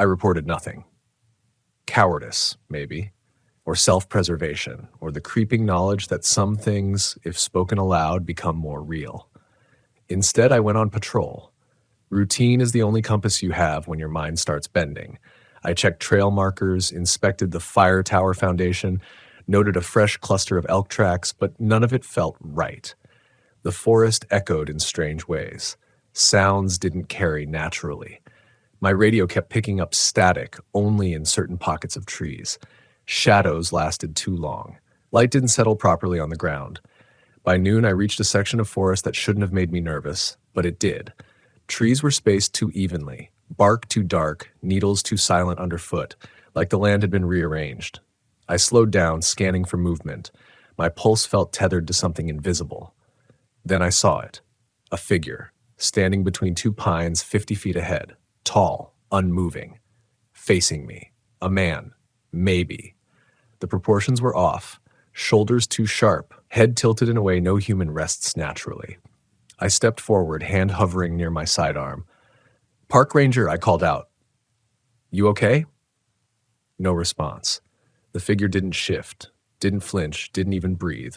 Speaker 1: I reported nothing. Cowardice, maybe, or self-preservation, or the creeping knowledge that some things, if spoken aloud, become more real. Instead, I went on patrol. Routine is the only compass you have when your mind starts bending. I checked trail markers, inspected the fire tower foundation, noted a fresh cluster of elk tracks, but none of it felt right. The forest echoed in strange ways. Sounds didn't carry naturally. My radio kept picking up static only in certain pockets of trees. Shadows lasted too long. Light didn't settle properly on the ground. By noon, I reached a section of forest that shouldn't have made me nervous, but it did. Trees were spaced too evenly, bark too dark, needles too silent underfoot, like the land had been rearranged. I slowed down, scanning for movement. My pulse felt tethered to something invisible. Then I saw it. A figure, standing between two pines 50 feet ahead, tall, unmoving, facing me. A man, maybe. The proportions were off, shoulders too sharp, head tilted in a way no human rests naturally. I stepped forward, hand hovering near my sidearm. "Park ranger," I called out. "You okay?" No response. The figure didn't shift, didn't flinch, didn't even breathe.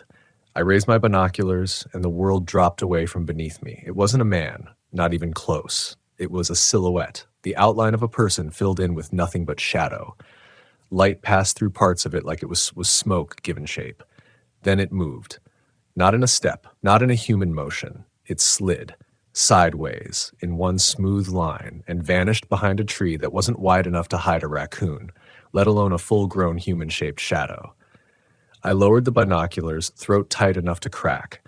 Speaker 1: I raised my binoculars, and the world dropped away from beneath me. It wasn't a man, not even close. It was a silhouette, the outline of a person filled in with nothing but shadow. Light passed through parts of it like it was smoke given shape. Then it moved. Not in a step, not in a human motion. It slid, sideways, in one smooth line, and vanished behind a tree that wasn't wide enough to hide a raccoon, let alone a full-grown human-shaped shadow. I lowered the binoculars, throat tight enough to crack.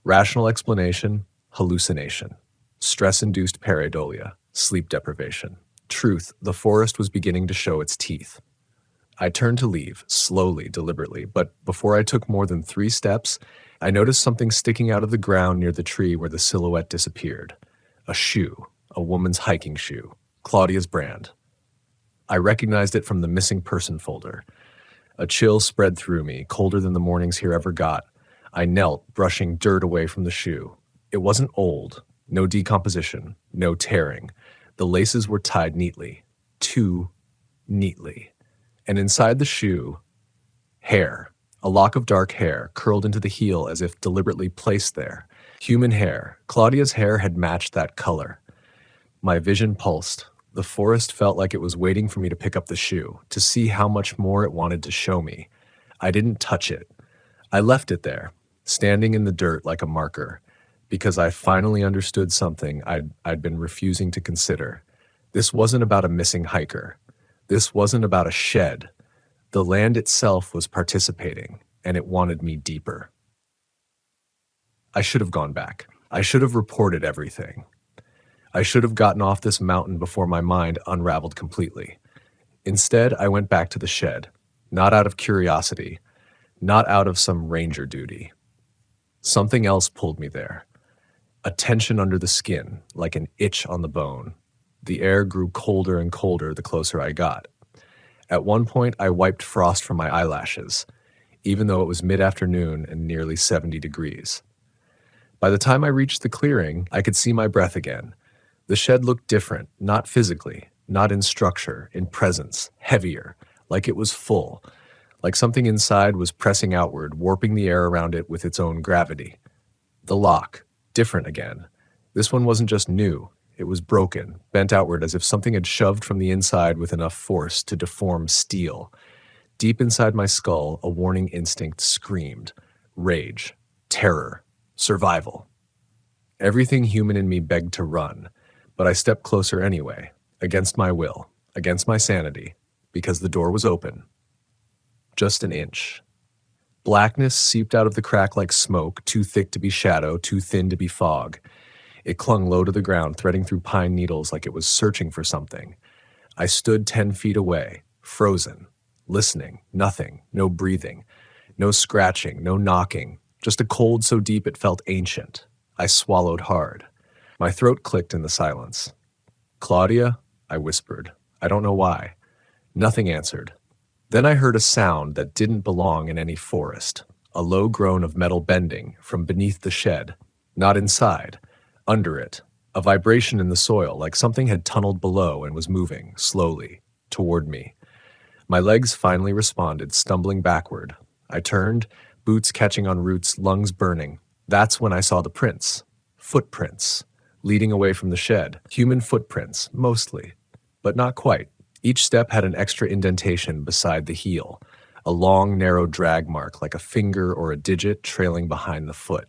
Speaker 1: Rational explanation, hallucination. Stress-induced pareidolia, sleep deprivation. Truth, the forest was beginning to show its teeth. I turned to leave, slowly, deliberately, but before I took more than 3 steps, I noticed something sticking out of the ground near the tree where the silhouette disappeared. A shoe, a woman's hiking shoe, Claudia's brand. I recognized it from the missing person folder. A chill spread through me, colder than the mornings here ever got. I knelt, brushing dirt away from the shoe. It wasn't old, no decomposition, no tearing. The laces were tied neatly, too neatly. And inside the shoe, hair. A lock of dark hair, curled into the heel as if deliberately placed there. Human hair. Claudia's hair had matched that color. My vision pulsed. The forest felt like it was waiting for me to pick up the shoe, to see how much more it wanted to show me. I didn't touch it. I left it there, standing in the dirt like a marker, because I finally understood something I'd been refusing to consider. This wasn't about a missing hiker. This wasn't about a shed. The land itself was participating, and it wanted me deeper. I should have gone back. I should have reported everything. I should have gotten off this mountain before my mind unraveled completely. Instead, I went back to the shed, not out of curiosity, not out of some ranger duty. Something else pulled me there. A tension under the skin, like an itch on the bone. The air grew colder and colder the closer I got. At one point, I wiped frost from my eyelashes, even though it was mid-afternoon and nearly 70 degrees. By the time I reached the clearing, I could see my breath again. The shed looked different, not physically, not in structure, in presence, heavier, like it was full, like something inside was pressing outward, warping the air around it with its own gravity. The lock, different again. This one wasn't just new, it was broken, bent outward as if something had shoved from the inside with enough force to deform steel. Deep inside my skull, a warning instinct screamed. Rage, terror, survival. Everything human in me begged to run, but I stepped closer anyway, against my will, against my sanity, because the door was open. Just an inch. Blackness seeped out of the crack like smoke, too thick to be shadow, too thin to be fog. It clung low to the ground, threading through pine needles like it was searching for something. I stood 10 feet away, frozen, listening, nothing, no breathing, no scratching, no knocking, just a cold so deep it felt ancient. I swallowed hard. My throat clicked in the silence. "Claudia?" I whispered. I don't know why. Nothing answered. Then I heard a sound that didn't belong in any forest, a low groan of metal bending from beneath the shed, not inside, under it, a vibration in the soil like something had tunneled below and was moving, slowly, toward me. My legs finally responded, stumbling backward. I turned, boots catching on roots, lungs burning. That's when I saw the prints. Footprints. Leading away from the shed. Human footprints, mostly. But not quite. Each step had an extra indentation beside the heel. A long, narrow drag mark like a finger or a digit trailing behind the foot.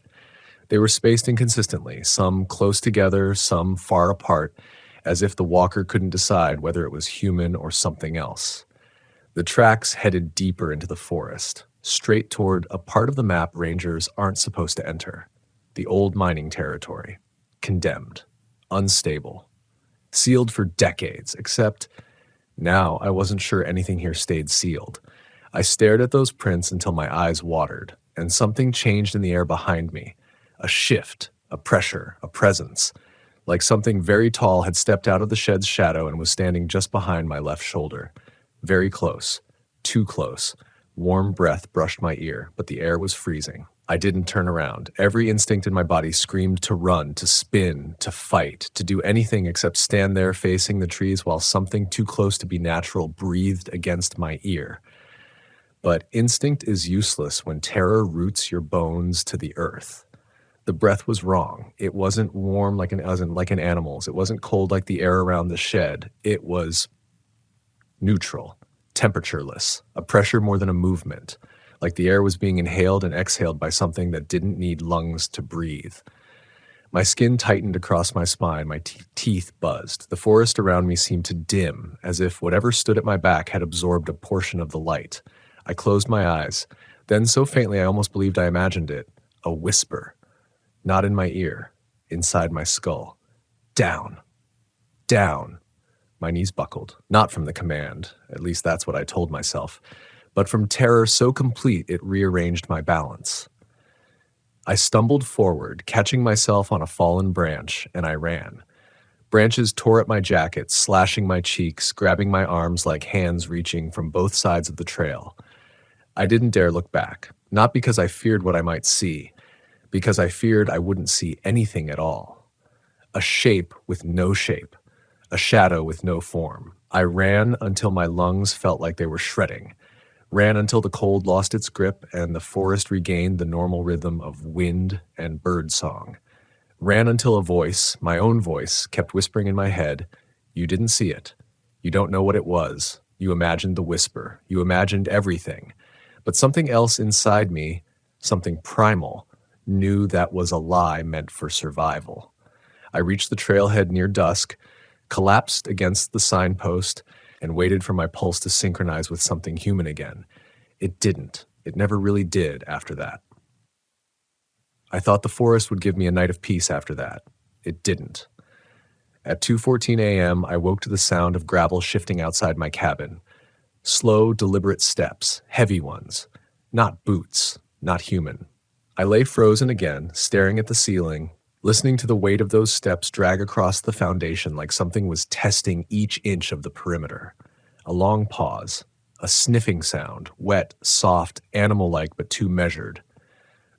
Speaker 1: They were spaced inconsistently, some close together, some far apart, as if the walker couldn't decide whether it was human or something else. The tracks headed deeper into the forest, straight toward a part of the map rangers aren't supposed to enter. The old mining territory. Condemned. Unstable. Sealed for decades, except now I wasn't sure anything here stayed sealed. I stared at those prints until my eyes watered, and something changed in the air behind me. A shift, a pressure, a presence, like something very tall had stepped out of the shed's shadow and was standing just behind my left shoulder. Very close. Too close. Warm breath brushed my ear, but the air was freezing. I didn't turn around. Every instinct in my body screamed to run, to spin, to fight, to do anything except stand there facing the trees while something too close to be natural breathed against my ear. But instinct is useless when terror roots your bones to the earth. The breath was wrong. It wasn't warm like an animal's. It wasn't cold like the air around the shed. It was neutral, temperatureless, a pressure more than a movement, like the air was being inhaled and exhaled by something that didn't need lungs to breathe. My skin tightened across my spine, my teeth buzzed. The forest around me seemed to dim, as if whatever stood at my back had absorbed a portion of the light. I closed my eyes. Then so faintly I almost believed I imagined it. A whisper. Not in my ear, inside my skull. Down. Down. My knees buckled. Not from the command, at least that's what I told myself, but from terror so complete it rearranged my balance. I stumbled forward, catching myself on a fallen branch, and I ran. Branches tore at my jacket, slashing my cheeks, grabbing my arms like hands reaching from both sides of the trail. I didn't dare look back, not because I feared what I might see, because I feared I wouldn't see anything at all. A shape with no shape, a shadow with no form. I ran until my lungs felt like they were shredding, ran until the cold lost its grip and the forest regained the normal rhythm of wind and bird song. Ran until a voice, my own voice, kept whispering in my head, You didn't see it. You don't know what it was. You imagined the whisper. You imagined everything. But something else inside me, something primal, knew that was a lie meant for survival. I reached the trailhead near dusk, collapsed against the signpost, and waited for my pulse to synchronize with something human again. It didn't. It never really did after that. I thought the forest would give me a night of peace after that. It didn't. At 2:14 a.m., I woke to the sound of gravel shifting outside my cabin. Slow, deliberate steps, heavy ones. Not boots, not human. I lay frozen again, staring at the ceiling, listening to the weight of those steps drag across the foundation like something was testing each inch of the perimeter. A long pause, a sniffing sound, wet, soft, animal-like but too measured.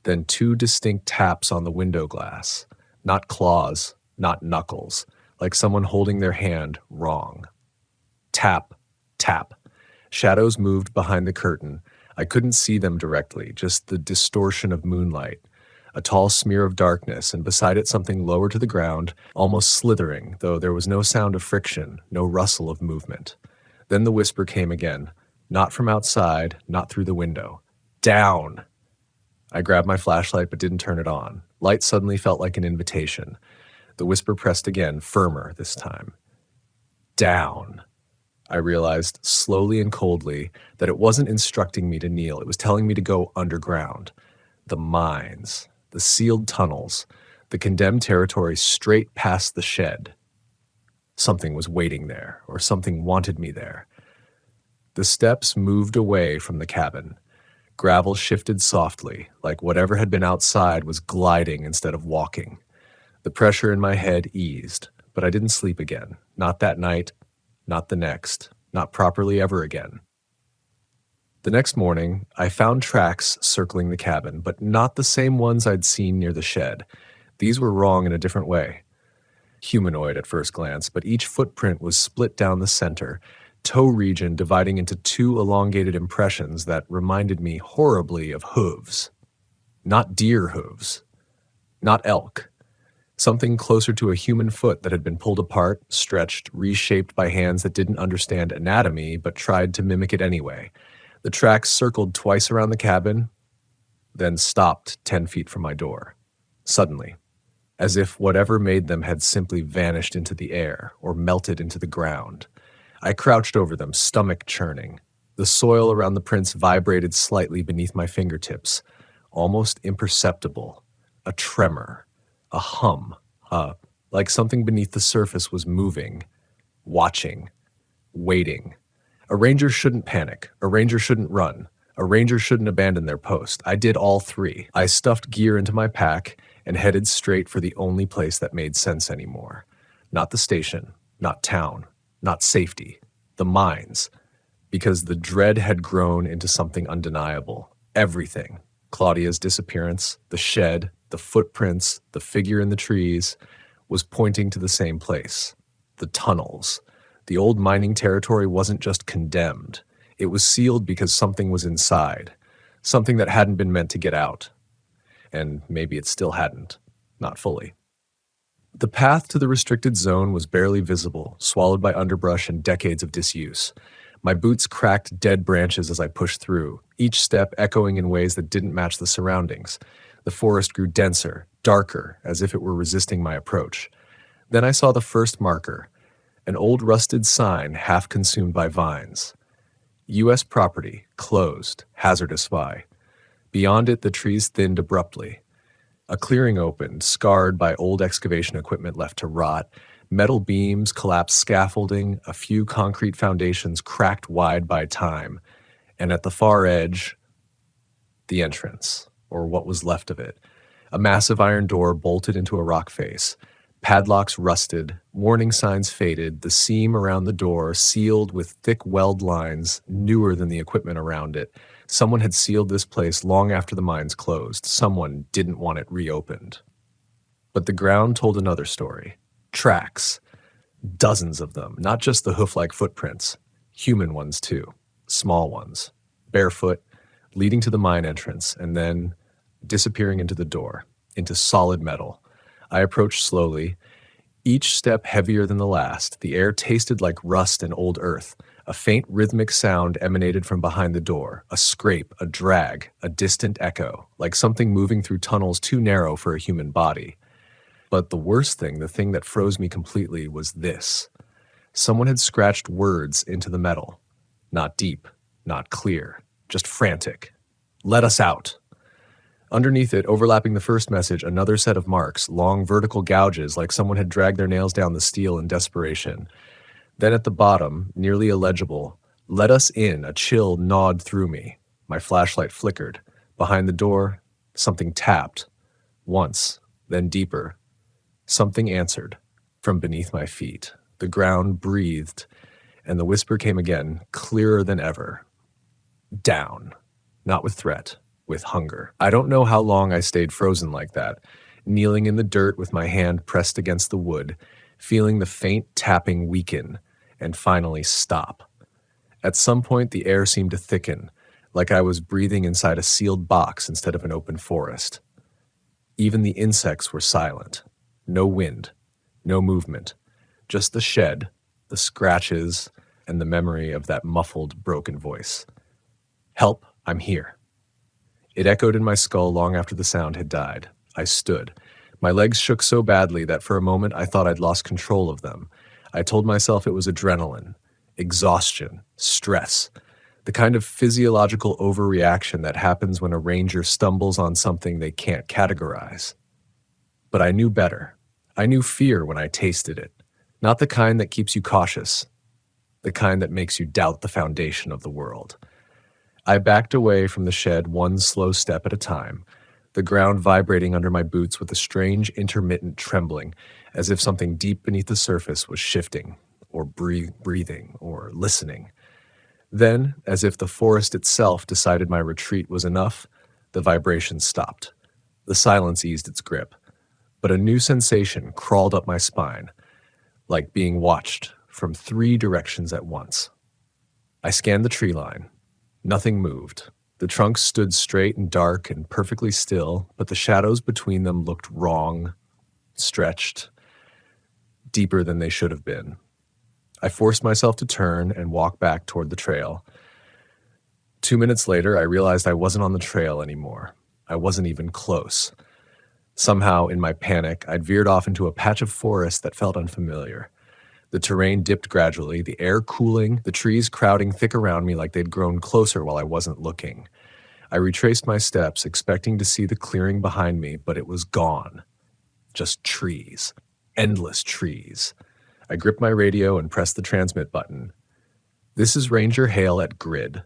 Speaker 1: Then two distinct taps on the window glass. Not claws, not knuckles, like someone holding their hand wrong. Tap, tap. Shadows moved behind the curtain. I couldn't see them directly, just the distortion of moonlight. A tall smear of darkness, and beside it something lower to the ground, almost slithering, though there was no sound of friction, no rustle of movement. Then the whisper came again, not from outside, not through the window. Down! I grabbed my flashlight but didn't turn it on. Light suddenly felt like an invitation. The whisper pressed again, firmer this time. Down. I realized, slowly and coldly, that it wasn't instructing me to kneel. It was telling me to go underground. The mines, the sealed tunnels, the condemned territory straight past the shed. Something was waiting there, or something wanted me there. The steps moved away from the cabin. Gravel shifted softly, like whatever had been outside was gliding instead of walking. The pressure in my head eased, but I didn't sleep again. Not that night, not the next, not properly ever again. The next morning, I found tracks circling the cabin, but not the same ones I'd seen near the shed. These were wrong in a different way. Humanoid at first glance, but each footprint was split down the center, toe region dividing into two elongated impressions that reminded me horribly of hooves. Not deer hooves. Not elk. Something closer to a human foot that had been pulled apart, stretched, reshaped by hands that didn't understand anatomy but tried to mimic it anyway. The tracks circled twice around the cabin, then stopped 10 feet from my door. Suddenly, as if whatever made them had simply vanished into the air or melted into the ground. I crouched over them, stomach churning. The soil around the prints vibrated slightly beneath my fingertips, almost imperceptible. A tremor. A hum, like something beneath the surface was moving, watching, waiting. A ranger shouldn't panic. A ranger shouldn't run. A ranger shouldn't abandon their post. I did all three. I stuffed gear into my pack and headed straight for the only place that made sense anymore. Not the station, not town, not safety, the mines. Because the dread had grown into something undeniable. Everything. Claudia's disappearance, the shed, the footprints, the figure in the trees, was pointing to the same place. The tunnels. The old mining territory wasn't just condemned. It was sealed because something was inside. Something that hadn't been meant to get out. And maybe it still hadn't. Not fully. The path to the restricted zone was barely visible, swallowed by underbrush and decades of disuse. My boots cracked dead branches as I pushed through, each step echoing in ways that didn't match the surroundings. The forest grew denser, darker, as if it were resisting my approach. Then I saw the first marker, an old rusted sign half consumed by vines. U.S. property, closed, hazardous by. Beyond it, the trees thinned abruptly. A clearing opened, scarred by old excavation equipment left to rot. Metal beams, collapsed scaffolding, a few concrete foundations cracked wide by time. And at the far edge, the entrance, or what was left of it. A massive iron door bolted into a rock face. Padlocks rusted, warning signs faded, the seam around the door sealed with thick weld lines newer than the equipment around it. Someone had sealed this place long after the mines closed. Someone didn't want it reopened. But the ground told another story. Tracks. Dozens of them, not just the hoof-like footprints. Human ones, too. Small ones. Barefoot, leading to the mine entrance, and then disappearing into the door, into solid metal. I approached slowly. Each step heavier than the last, the air tasted like rust and old earth. A faint rhythmic sound emanated from behind the door, a scrape, a drag, a distant echo, like something moving through tunnels too narrow for a human body. But the worst thing, the thing that froze me completely, was this. Someone had scratched words into the metal. Not deep, not clear, just frantic. "Let us out." Underneath it, overlapping the first message, another set of marks, long vertical gouges like someone had dragged their nails down the steel in desperation. Then at the bottom, nearly illegible, "Let us in." A chill gnawed through me. My flashlight flickered. Behind the door, something tapped. Once, then deeper. Something answered. From beneath my feet, the ground breathed, and the whisper came again, clearer than ever. Down. Not with threat, with hunger. I don't know how long I stayed frozen like that, kneeling in the dirt with my hand pressed against the wood, feeling the faint tapping weaken, and finally stop. At some point, the air seemed to thicken, like I was breathing inside a sealed box instead of an open forest. Even the insects were silent. No wind, no movement, just the shed, the scratches, and the memory of that muffled, broken voice. "Help, I'm here." It echoed in my skull long after the sound had died. I stood. My legs shook so badly that for a moment I thought I'd lost control of them. I told myself it was adrenaline, exhaustion, stress, the kind of physiological overreaction that happens when a ranger stumbles on something they can't categorize. But I knew better. I knew fear when I tasted it, not the kind that keeps you cautious, the kind that makes you doubt the foundation of the world. I backed away from the shed one slow step at a time, the ground vibrating under my boots with a strange intermittent trembling, as if something deep beneath the surface was shifting, or breathing, or listening. Then, as if the forest itself decided my retreat was enough, the vibration stopped. The silence eased its grip. But a new sensation crawled up my spine, like being watched from 3 directions at once. I scanned the tree line. Nothing moved. The trunks stood straight and dark and perfectly still, but the shadows between them looked wrong, stretched, deeper than they should have been. I forced myself to turn and walk back toward the trail. 2 minutes later, I realized I wasn't on the trail anymore. I wasn't even close. Somehow, in my panic, I'd veered off into a patch of forest that felt unfamiliar. The terrain dipped gradually, the air cooling, the trees crowding thick around me like they'd grown closer while I wasn't looking. I retraced my steps, expecting to see the clearing behind me, but it was gone. Just trees. Endless trees. I gripped my radio and pressed the transmit button. "This is Ranger Hale at Grid."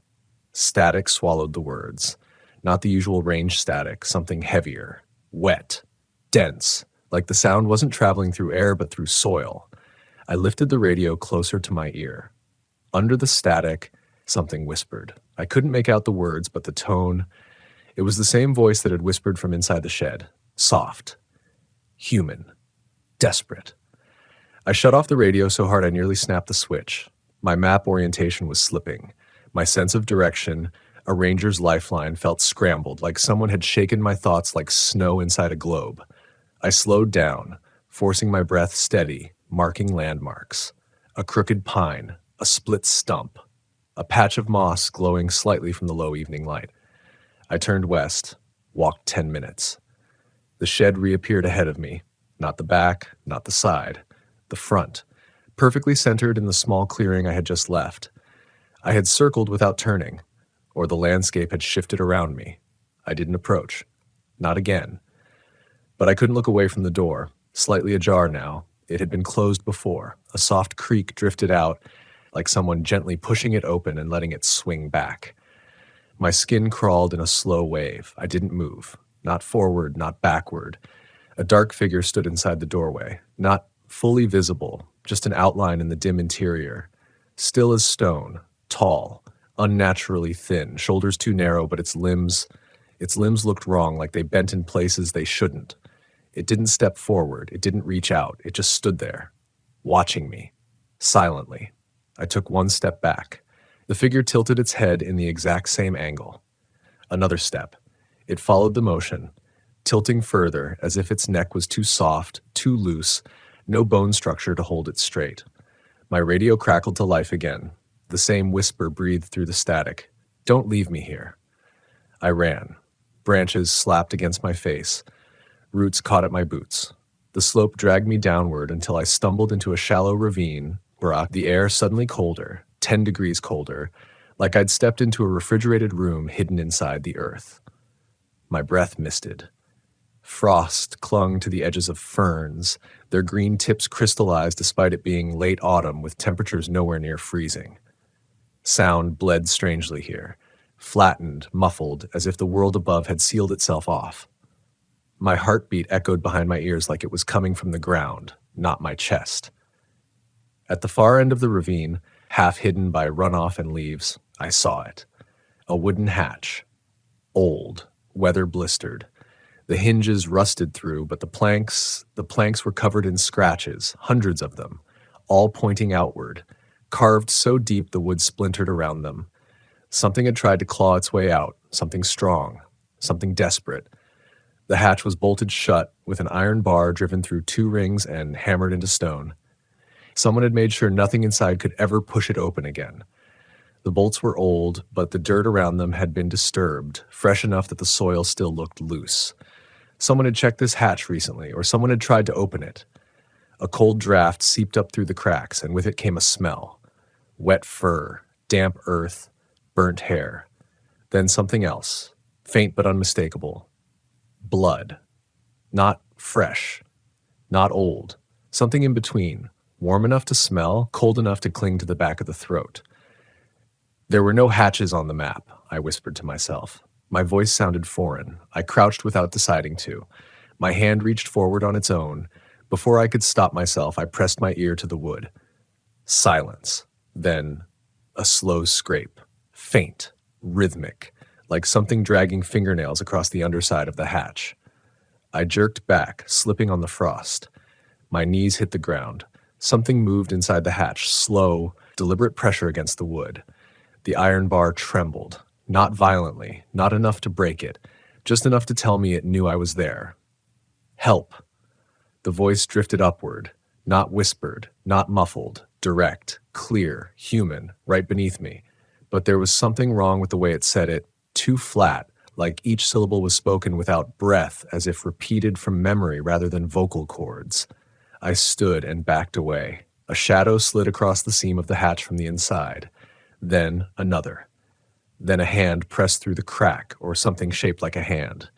Speaker 1: Static swallowed the words. Not the usual range static, something heavier. Wet, dense, like the sound wasn't traveling through air but through soil. I lifted the radio closer to my ear. Under the static, something whispered. I couldn't make out the words, but the tone. It was the same voice that had whispered from inside the shed. Soft. Human. Desperate. I shut off the radio so hard I nearly snapped the switch. My map orientation was slipping. My sense of direction, a ranger's lifeline, felt scrambled, like someone had shaken my thoughts like snow inside a globe. I slowed down, forcing my breath steady, marking landmarks. A crooked pine, a split stump, a patch of moss glowing slightly from the low evening light. I turned west, walked 10 minutes. The shed reappeared ahead of me, not the back, not the side, the front, perfectly centered in the small clearing I had just left. I had circled without turning, or the landscape had shifted around me. I didn't approach. Not again. But I couldn't look away from the door, slightly ajar now. It had been closed before. A soft creak drifted out, like someone gently pushing it open and letting it swing back. My skin crawled in a slow wave. I didn't move. Not forward, not backward. A dark figure stood inside the doorway, not fully visible, just an outline in the dim interior. Still as stone, tall, unnaturally thin, shoulders too narrow, but its limbs looked wrong, like they bent in places they shouldn't. It didn't step forward. It didn't reach out. It just stood there, watching me, silently. I took one step back. The figure tilted its head in the exact same angle. Another step. It followed the motion, tilting further as if its neck was too soft, too loose, no bone structure to hold it straight. My radio crackled to life again. The same whisper breathed through the static. "Don't leave me here." I ran. Branches slapped against my face. Roots caught at my boots. The slope dragged me downward until I stumbled into a shallow ravine, the air suddenly colder, 10 degrees colder, like I'd stepped into a refrigerated room hidden inside the earth. My breath misted. Frost clung to the edges of ferns, their green tips crystallized despite it being late autumn with temperatures nowhere near freezing. Sound bled strangely here, flattened, muffled, as if the world above had sealed itself off. My heartbeat echoed behind my ears like it was coming from the ground, not my chest. At the far end of the ravine, half hidden by runoff and leaves, I saw it. A wooden hatch. Old, weather-blistered. The hinges rusted through, but the planks were covered in scratches, hundreds of them, all pointing outward, carved so deep the wood splintered around them. Something had tried to claw its way out, something strong, something desperate. The hatch was bolted shut, with an iron bar driven through 2 rings and hammered into stone. Someone had made sure nothing inside could ever push it open again. The bolts were old, but the dirt around them had been disturbed, fresh enough that the soil still looked loose. Someone had checked this hatch recently, or someone had tried to open it. A cold draft seeped up through the cracks, and with it came a smell. Wet fur, damp earth, burnt hair. Then something else, faint but unmistakable. Blood. Not fresh. Not old. Something in between, warm enough to smell, cold enough to cling to the back of the throat. There were no hatches on the map, I whispered to myself. My voice sounded foreign. I crouched without deciding to. My hand reached forward on its own. Before I could stop myself, I pressed my ear to the wood. Silence. Then a slow scrape. Faint. Rhythmic. Like something dragging fingernails across the underside of the hatch. I jerked back, slipping on the frost. My knees hit the ground. Something moved inside the hatch, slow, deliberate pressure against the wood. The iron bar trembled. Not violently, not enough to break it, just enough to tell me it knew I was there. Help. The voice drifted upward, not whispered, not muffled, direct, clear, human, right beneath me. But there was something wrong with the way it said it, too flat, like each syllable was spoken without breath, as if repeated from memory rather than vocal cords. I stood and backed away. A shadow slid across the seam of the hatch from the inside. Then another. Then a hand pressed through the crack, or something shaped like a hand.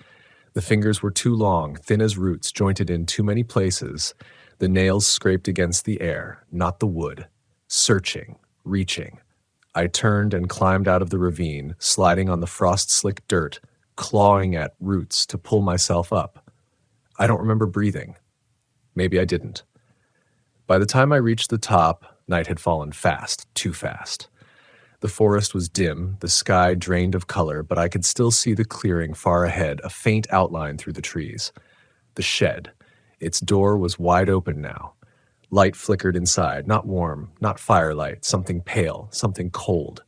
Speaker 1: The fingers were too long, thin as roots, jointed in too many places. The nails scraped against the air, not the wood. Searching, reaching. I turned and climbed out of the ravine, sliding on the frost-slick dirt, clawing at roots to pull myself up. I don't remember breathing. Maybe I didn't. By the time I reached the top, night had fallen fast, too fast. The forest was dim, the sky drained of color, but I could still see the clearing far ahead, a faint outline through the trees. The shed. Its door was wide open now. Light flickered inside, not warm, not firelight, something pale, something cold,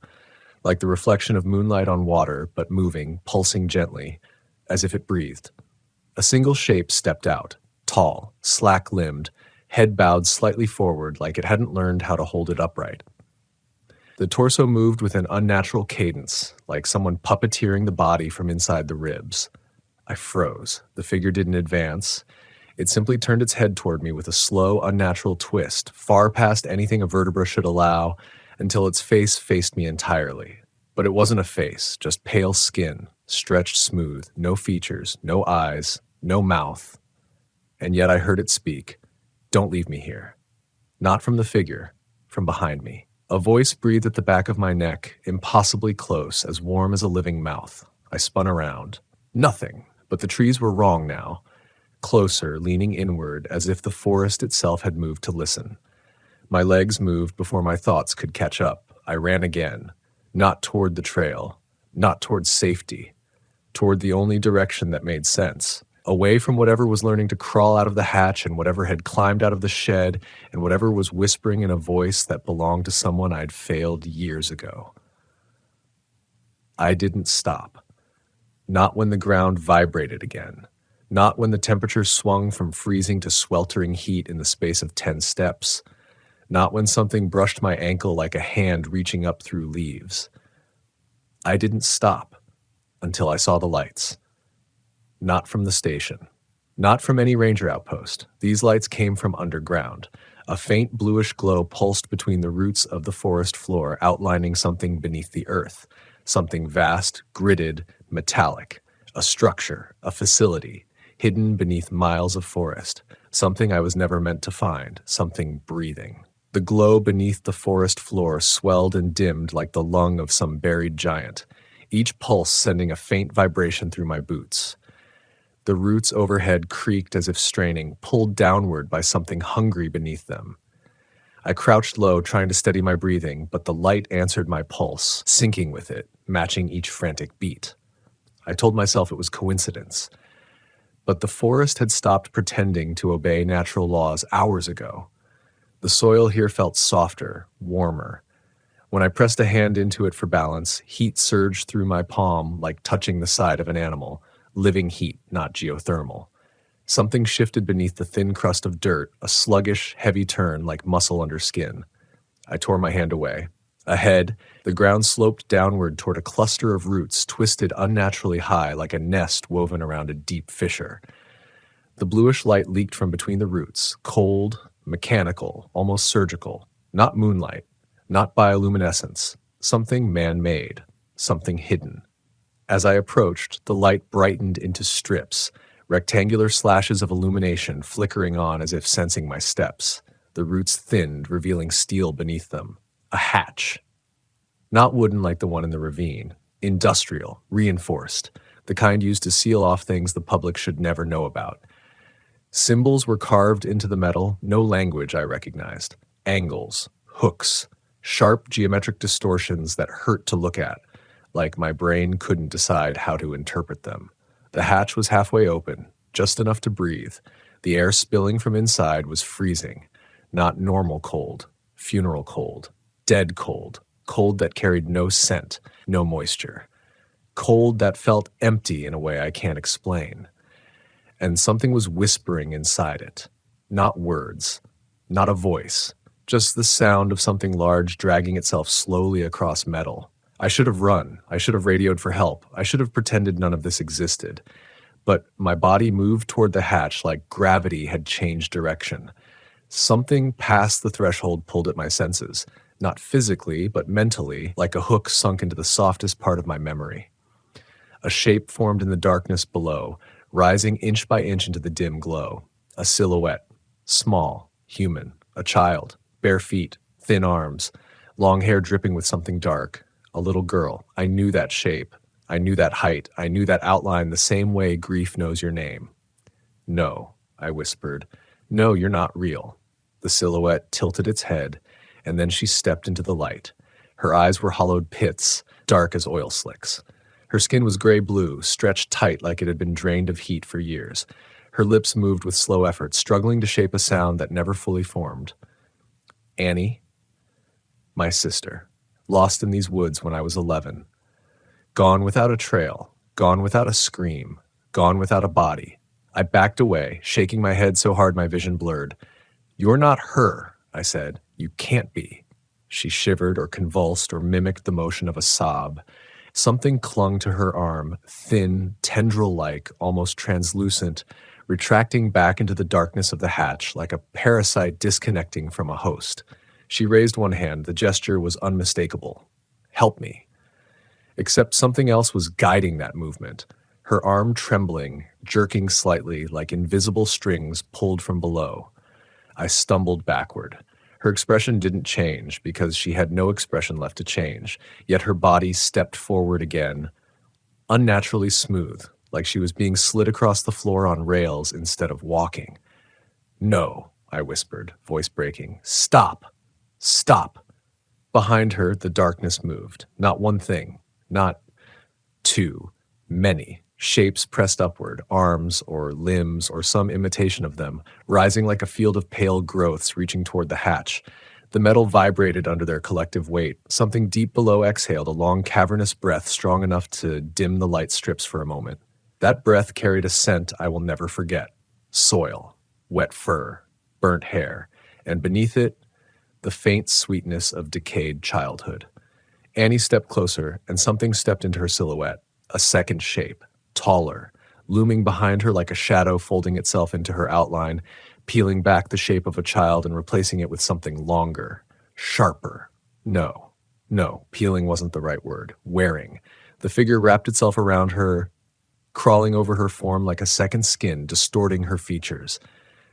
Speaker 1: like the reflection of moonlight on water, but moving, pulsing gently, as if it breathed. A single shape stepped out, tall, slack-limbed, head bowed slightly forward like it hadn't learned how to hold it upright. The torso moved with an unnatural cadence, like someone puppeteering the body from inside the ribs. I froze. The figure didn't advance. It simply turned its head toward me with a slow, unnatural twist, far past anything a vertebra should allow, until its face faced me entirely. But it wasn't a face, just pale skin, stretched smooth, no features, no eyes, no mouth. And yet I heard it speak. "Don't leave me here." Not from the figure, from behind me. A voice breathed at the back of my neck, impossibly close, as warm as a living mouth. I spun around. Nothing, but the trees were wrong now. Closer, leaning inward, as if the forest itself had moved to listen. My legs moved before my thoughts could catch up. I ran again. Not toward the trail. Not toward safety. Toward the only direction that made sense. Away from whatever was learning to crawl out of the hatch and whatever had climbed out of the shed and whatever was whispering in a voice that belonged to someone I'd failed years ago. I didn't stop. Not when the ground vibrated again. Not when the temperature swung from freezing to sweltering heat in the space of 10 steps. Not when something brushed my ankle like a hand reaching up through leaves. I didn't stop until I saw the lights. Not from the station. Not from any ranger outpost. These lights came from underground. A faint bluish glow pulsed between the roots of the forest floor, outlining something beneath the earth. Something vast, gridded, metallic. A structure, a facility, hidden beneath miles of forest. Something I was never meant to find. Something breathing. The glow beneath the forest floor swelled and dimmed like the lung of some buried giant, each pulse sending a faint vibration through my boots. The roots overhead creaked as if straining, pulled downward by something hungry beneath them. I crouched low, trying to steady my breathing, but the light answered my pulse, syncing with it, matching each frantic beat. I told myself it was coincidence. But the forest had stopped pretending to obey natural laws hours ago. The soil here felt softer, warmer. When I pressed a hand into it for balance, heat surged through my palm like touching the side of an animal. Living heat, not geothermal. Something shifted beneath the thin crust of dirt, a sluggish, heavy turn like muscle under skin. I tore my hand away. Ahead, the ground sloped downward toward a cluster of roots twisted unnaturally high like a nest woven around a deep fissure. The bluish light leaked from between the roots, cold, mechanical, almost surgical. Not moonlight, not bioluminescence. Something man-made, something hidden. As I approached, the light brightened into strips, rectangular slashes of illumination flickering on as if sensing my steps. The roots thinned, revealing steel beneath them. A hatch. Not wooden like the one in the ravine. Industrial, reinforced, the kind used to seal off things the public should never know about. Symbols were carved into the metal, no language I recognized. Angles, hooks, sharp geometric distortions that hurt to look at. Like my brain couldn't decide how to interpret them. The hatch was halfway open, just enough to breathe. The air spilling from inside was freezing. Not normal cold, funeral cold, dead cold, cold that carried no scent, no moisture. Cold that felt empty in a way I can't explain. And something was whispering inside it. Not words, not a voice, just the sound of something large dragging itself slowly across metal. I should have run. I should have radioed for help. I should have pretended none of this existed. But my body moved toward the hatch like gravity had changed direction. Something past the threshold pulled at my senses, not physically, but mentally, like a hook sunk into the softest part of my memory. A shape formed in the darkness below, rising inch by inch into the dim glow. A silhouette, small, human, a child, bare feet, thin arms, long hair dripping with something dark. A little girl. I knew that shape. I knew that height. I knew that outline the same way grief knows your name. No, I whispered. No, you're not real. The silhouette tilted its head, and then she stepped into the light. Her eyes were hollowed pits, dark as oil slicks. Her skin was gray-blue, stretched tight like it had been drained of heat for years. Her lips moved with slow effort, struggling to shape a sound that never fully formed. Annie, my sister. Lost in these woods when I was 11. Gone without a trail, gone without a scream, gone without a body. I backed away, shaking my head so hard my vision blurred. You're not her, I said. You can't be. She shivered or convulsed or mimicked the motion of a sob. Something clung to her arm, thin, tendril-like, almost translucent, retracting back into the darkness of the hatch like a parasite disconnecting from a host. She raised one hand. The gesture was unmistakable. Help me. Except something else was guiding that movement. Her arm trembling, jerking slightly like invisible strings pulled from below. I stumbled backward. Her expression didn't change because she had no expression left to change, yet her body stepped forward again, unnaturally smooth, like she was being slid across the floor on rails instead of walking. No, I whispered, voice breaking. Stop! Stop! Behind her, the darkness moved. Not one thing. Not two. Many. Shapes pressed upward, arms or limbs or some imitation of them, rising like a field of pale growths reaching toward the hatch. The metal vibrated under their collective weight. Something deep below exhaled a long cavernous breath strong enough to dim the light strips for a moment. That breath carried a scent I will never forget: soil, wet fur, burnt hair, and beneath it, the faint sweetness of decayed childhood. Annie stepped closer, and something stepped into her silhouette, a second shape, taller, looming behind her like a shadow folding itself into her outline, peeling back the shape of a child and replacing it with something longer, sharper. No, peeling wasn't the right word. Wearing. The figure wrapped itself around her, crawling over her form like a second skin, distorting her features.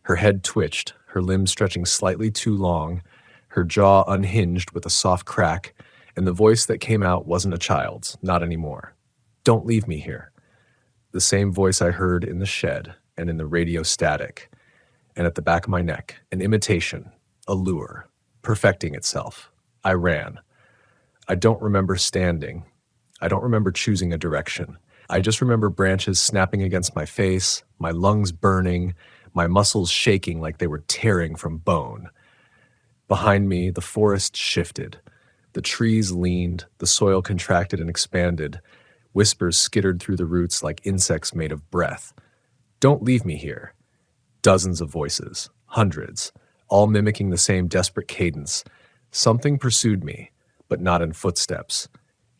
Speaker 1: Her head twitched, her limbs stretching slightly too long, her jaw unhinged with a soft crack, and the voice that came out wasn't a child's, not anymore. "Don't leave me here." The same voice I heard in the shed and in the radio static, and at the back of my neck, an imitation, a lure, perfecting itself. I ran. I don't remember standing. I don't remember choosing a direction. I just remember branches snapping against my face, my lungs burning, my muscles shaking like they were tearing from bone. Behind me, the forest shifted. The trees leaned, the soil contracted and expanded. Whispers skittered through the roots like insects made of breath. "Don't leave me here." Dozens of voices, hundreds, all mimicking the same desperate cadence. Something pursued me, but not in footsteps.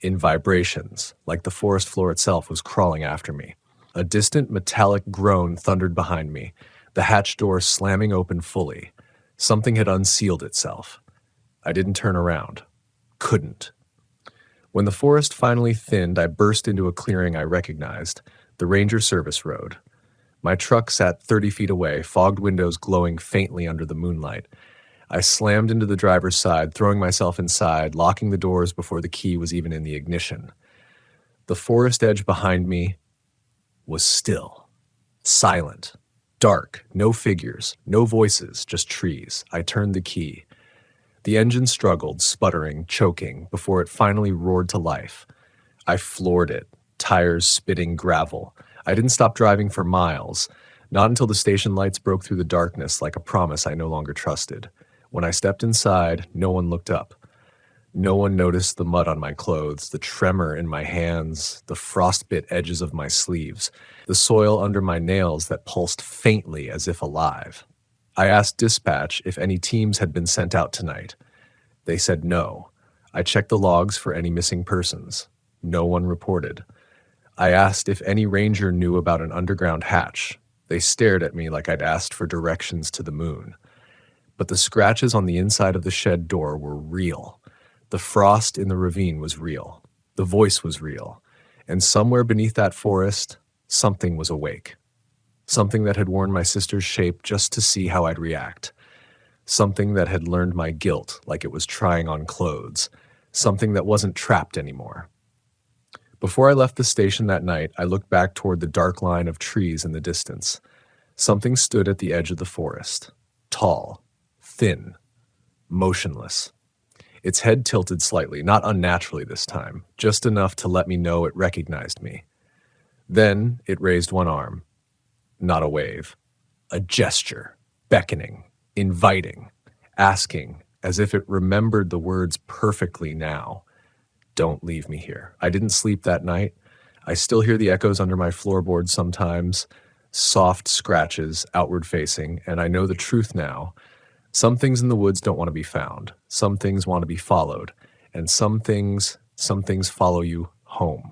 Speaker 1: In vibrations, like the forest floor itself was crawling after me. A distant metallic groan thundered behind me, the hatch door slamming open fully. Something had unsealed itself. I didn't turn around. Couldn't. When the forest finally thinned, I burst into a clearing I recognized, the Ranger Service Road. My truck sat 30 feet away, fogged windows glowing faintly under the moonlight. I slammed into the driver's side, throwing myself inside, locking the doors before the key was even in the ignition. The forest edge behind me was still, silent, dark, no figures, no voices, just trees. I turned the key. The engine struggled, sputtering, choking, before it finally roared to life. I floored it, tires spitting gravel. I didn't stop driving for miles, not until the station lights broke through the darkness like a promise I no longer trusted. When I stepped inside, no one looked up. No one noticed the mud on my clothes, the tremor in my hands, the frostbit edges of my sleeves, the soil under my nails that pulsed faintly as if alive. I asked dispatch if any teams had been sent out tonight. They said no. I checked the logs for any missing persons. No one reported. I asked if any ranger knew about an underground hatch. They stared at me like I'd asked for directions to the moon. But the scratches on the inside of the shed door were real. The frost in the ravine was real. The voice was real. And somewhere beneath that forest, something was awake. Something that had worn my sister's shape just to see how I'd react. Something that had learned my guilt like it was trying on clothes. Something that wasn't trapped anymore. Before I left the station that night, I looked back toward the dark line of trees in the distance. Something stood at the edge of the forest. Tall, thin, motionless. Its head tilted slightly, not unnaturally this time, just enough to let me know it recognized me. Then it raised one arm. Not a wave. A gesture, beckoning, inviting, asking, as if it remembered the words perfectly now. "Don't leave me here." I didn't sleep that night. I still hear the echoes under my floorboards sometimes, soft scratches, outward facing, and I know the truth now. Some things in the woods don't want to be found. Some things want to be followed, and some things follow you home.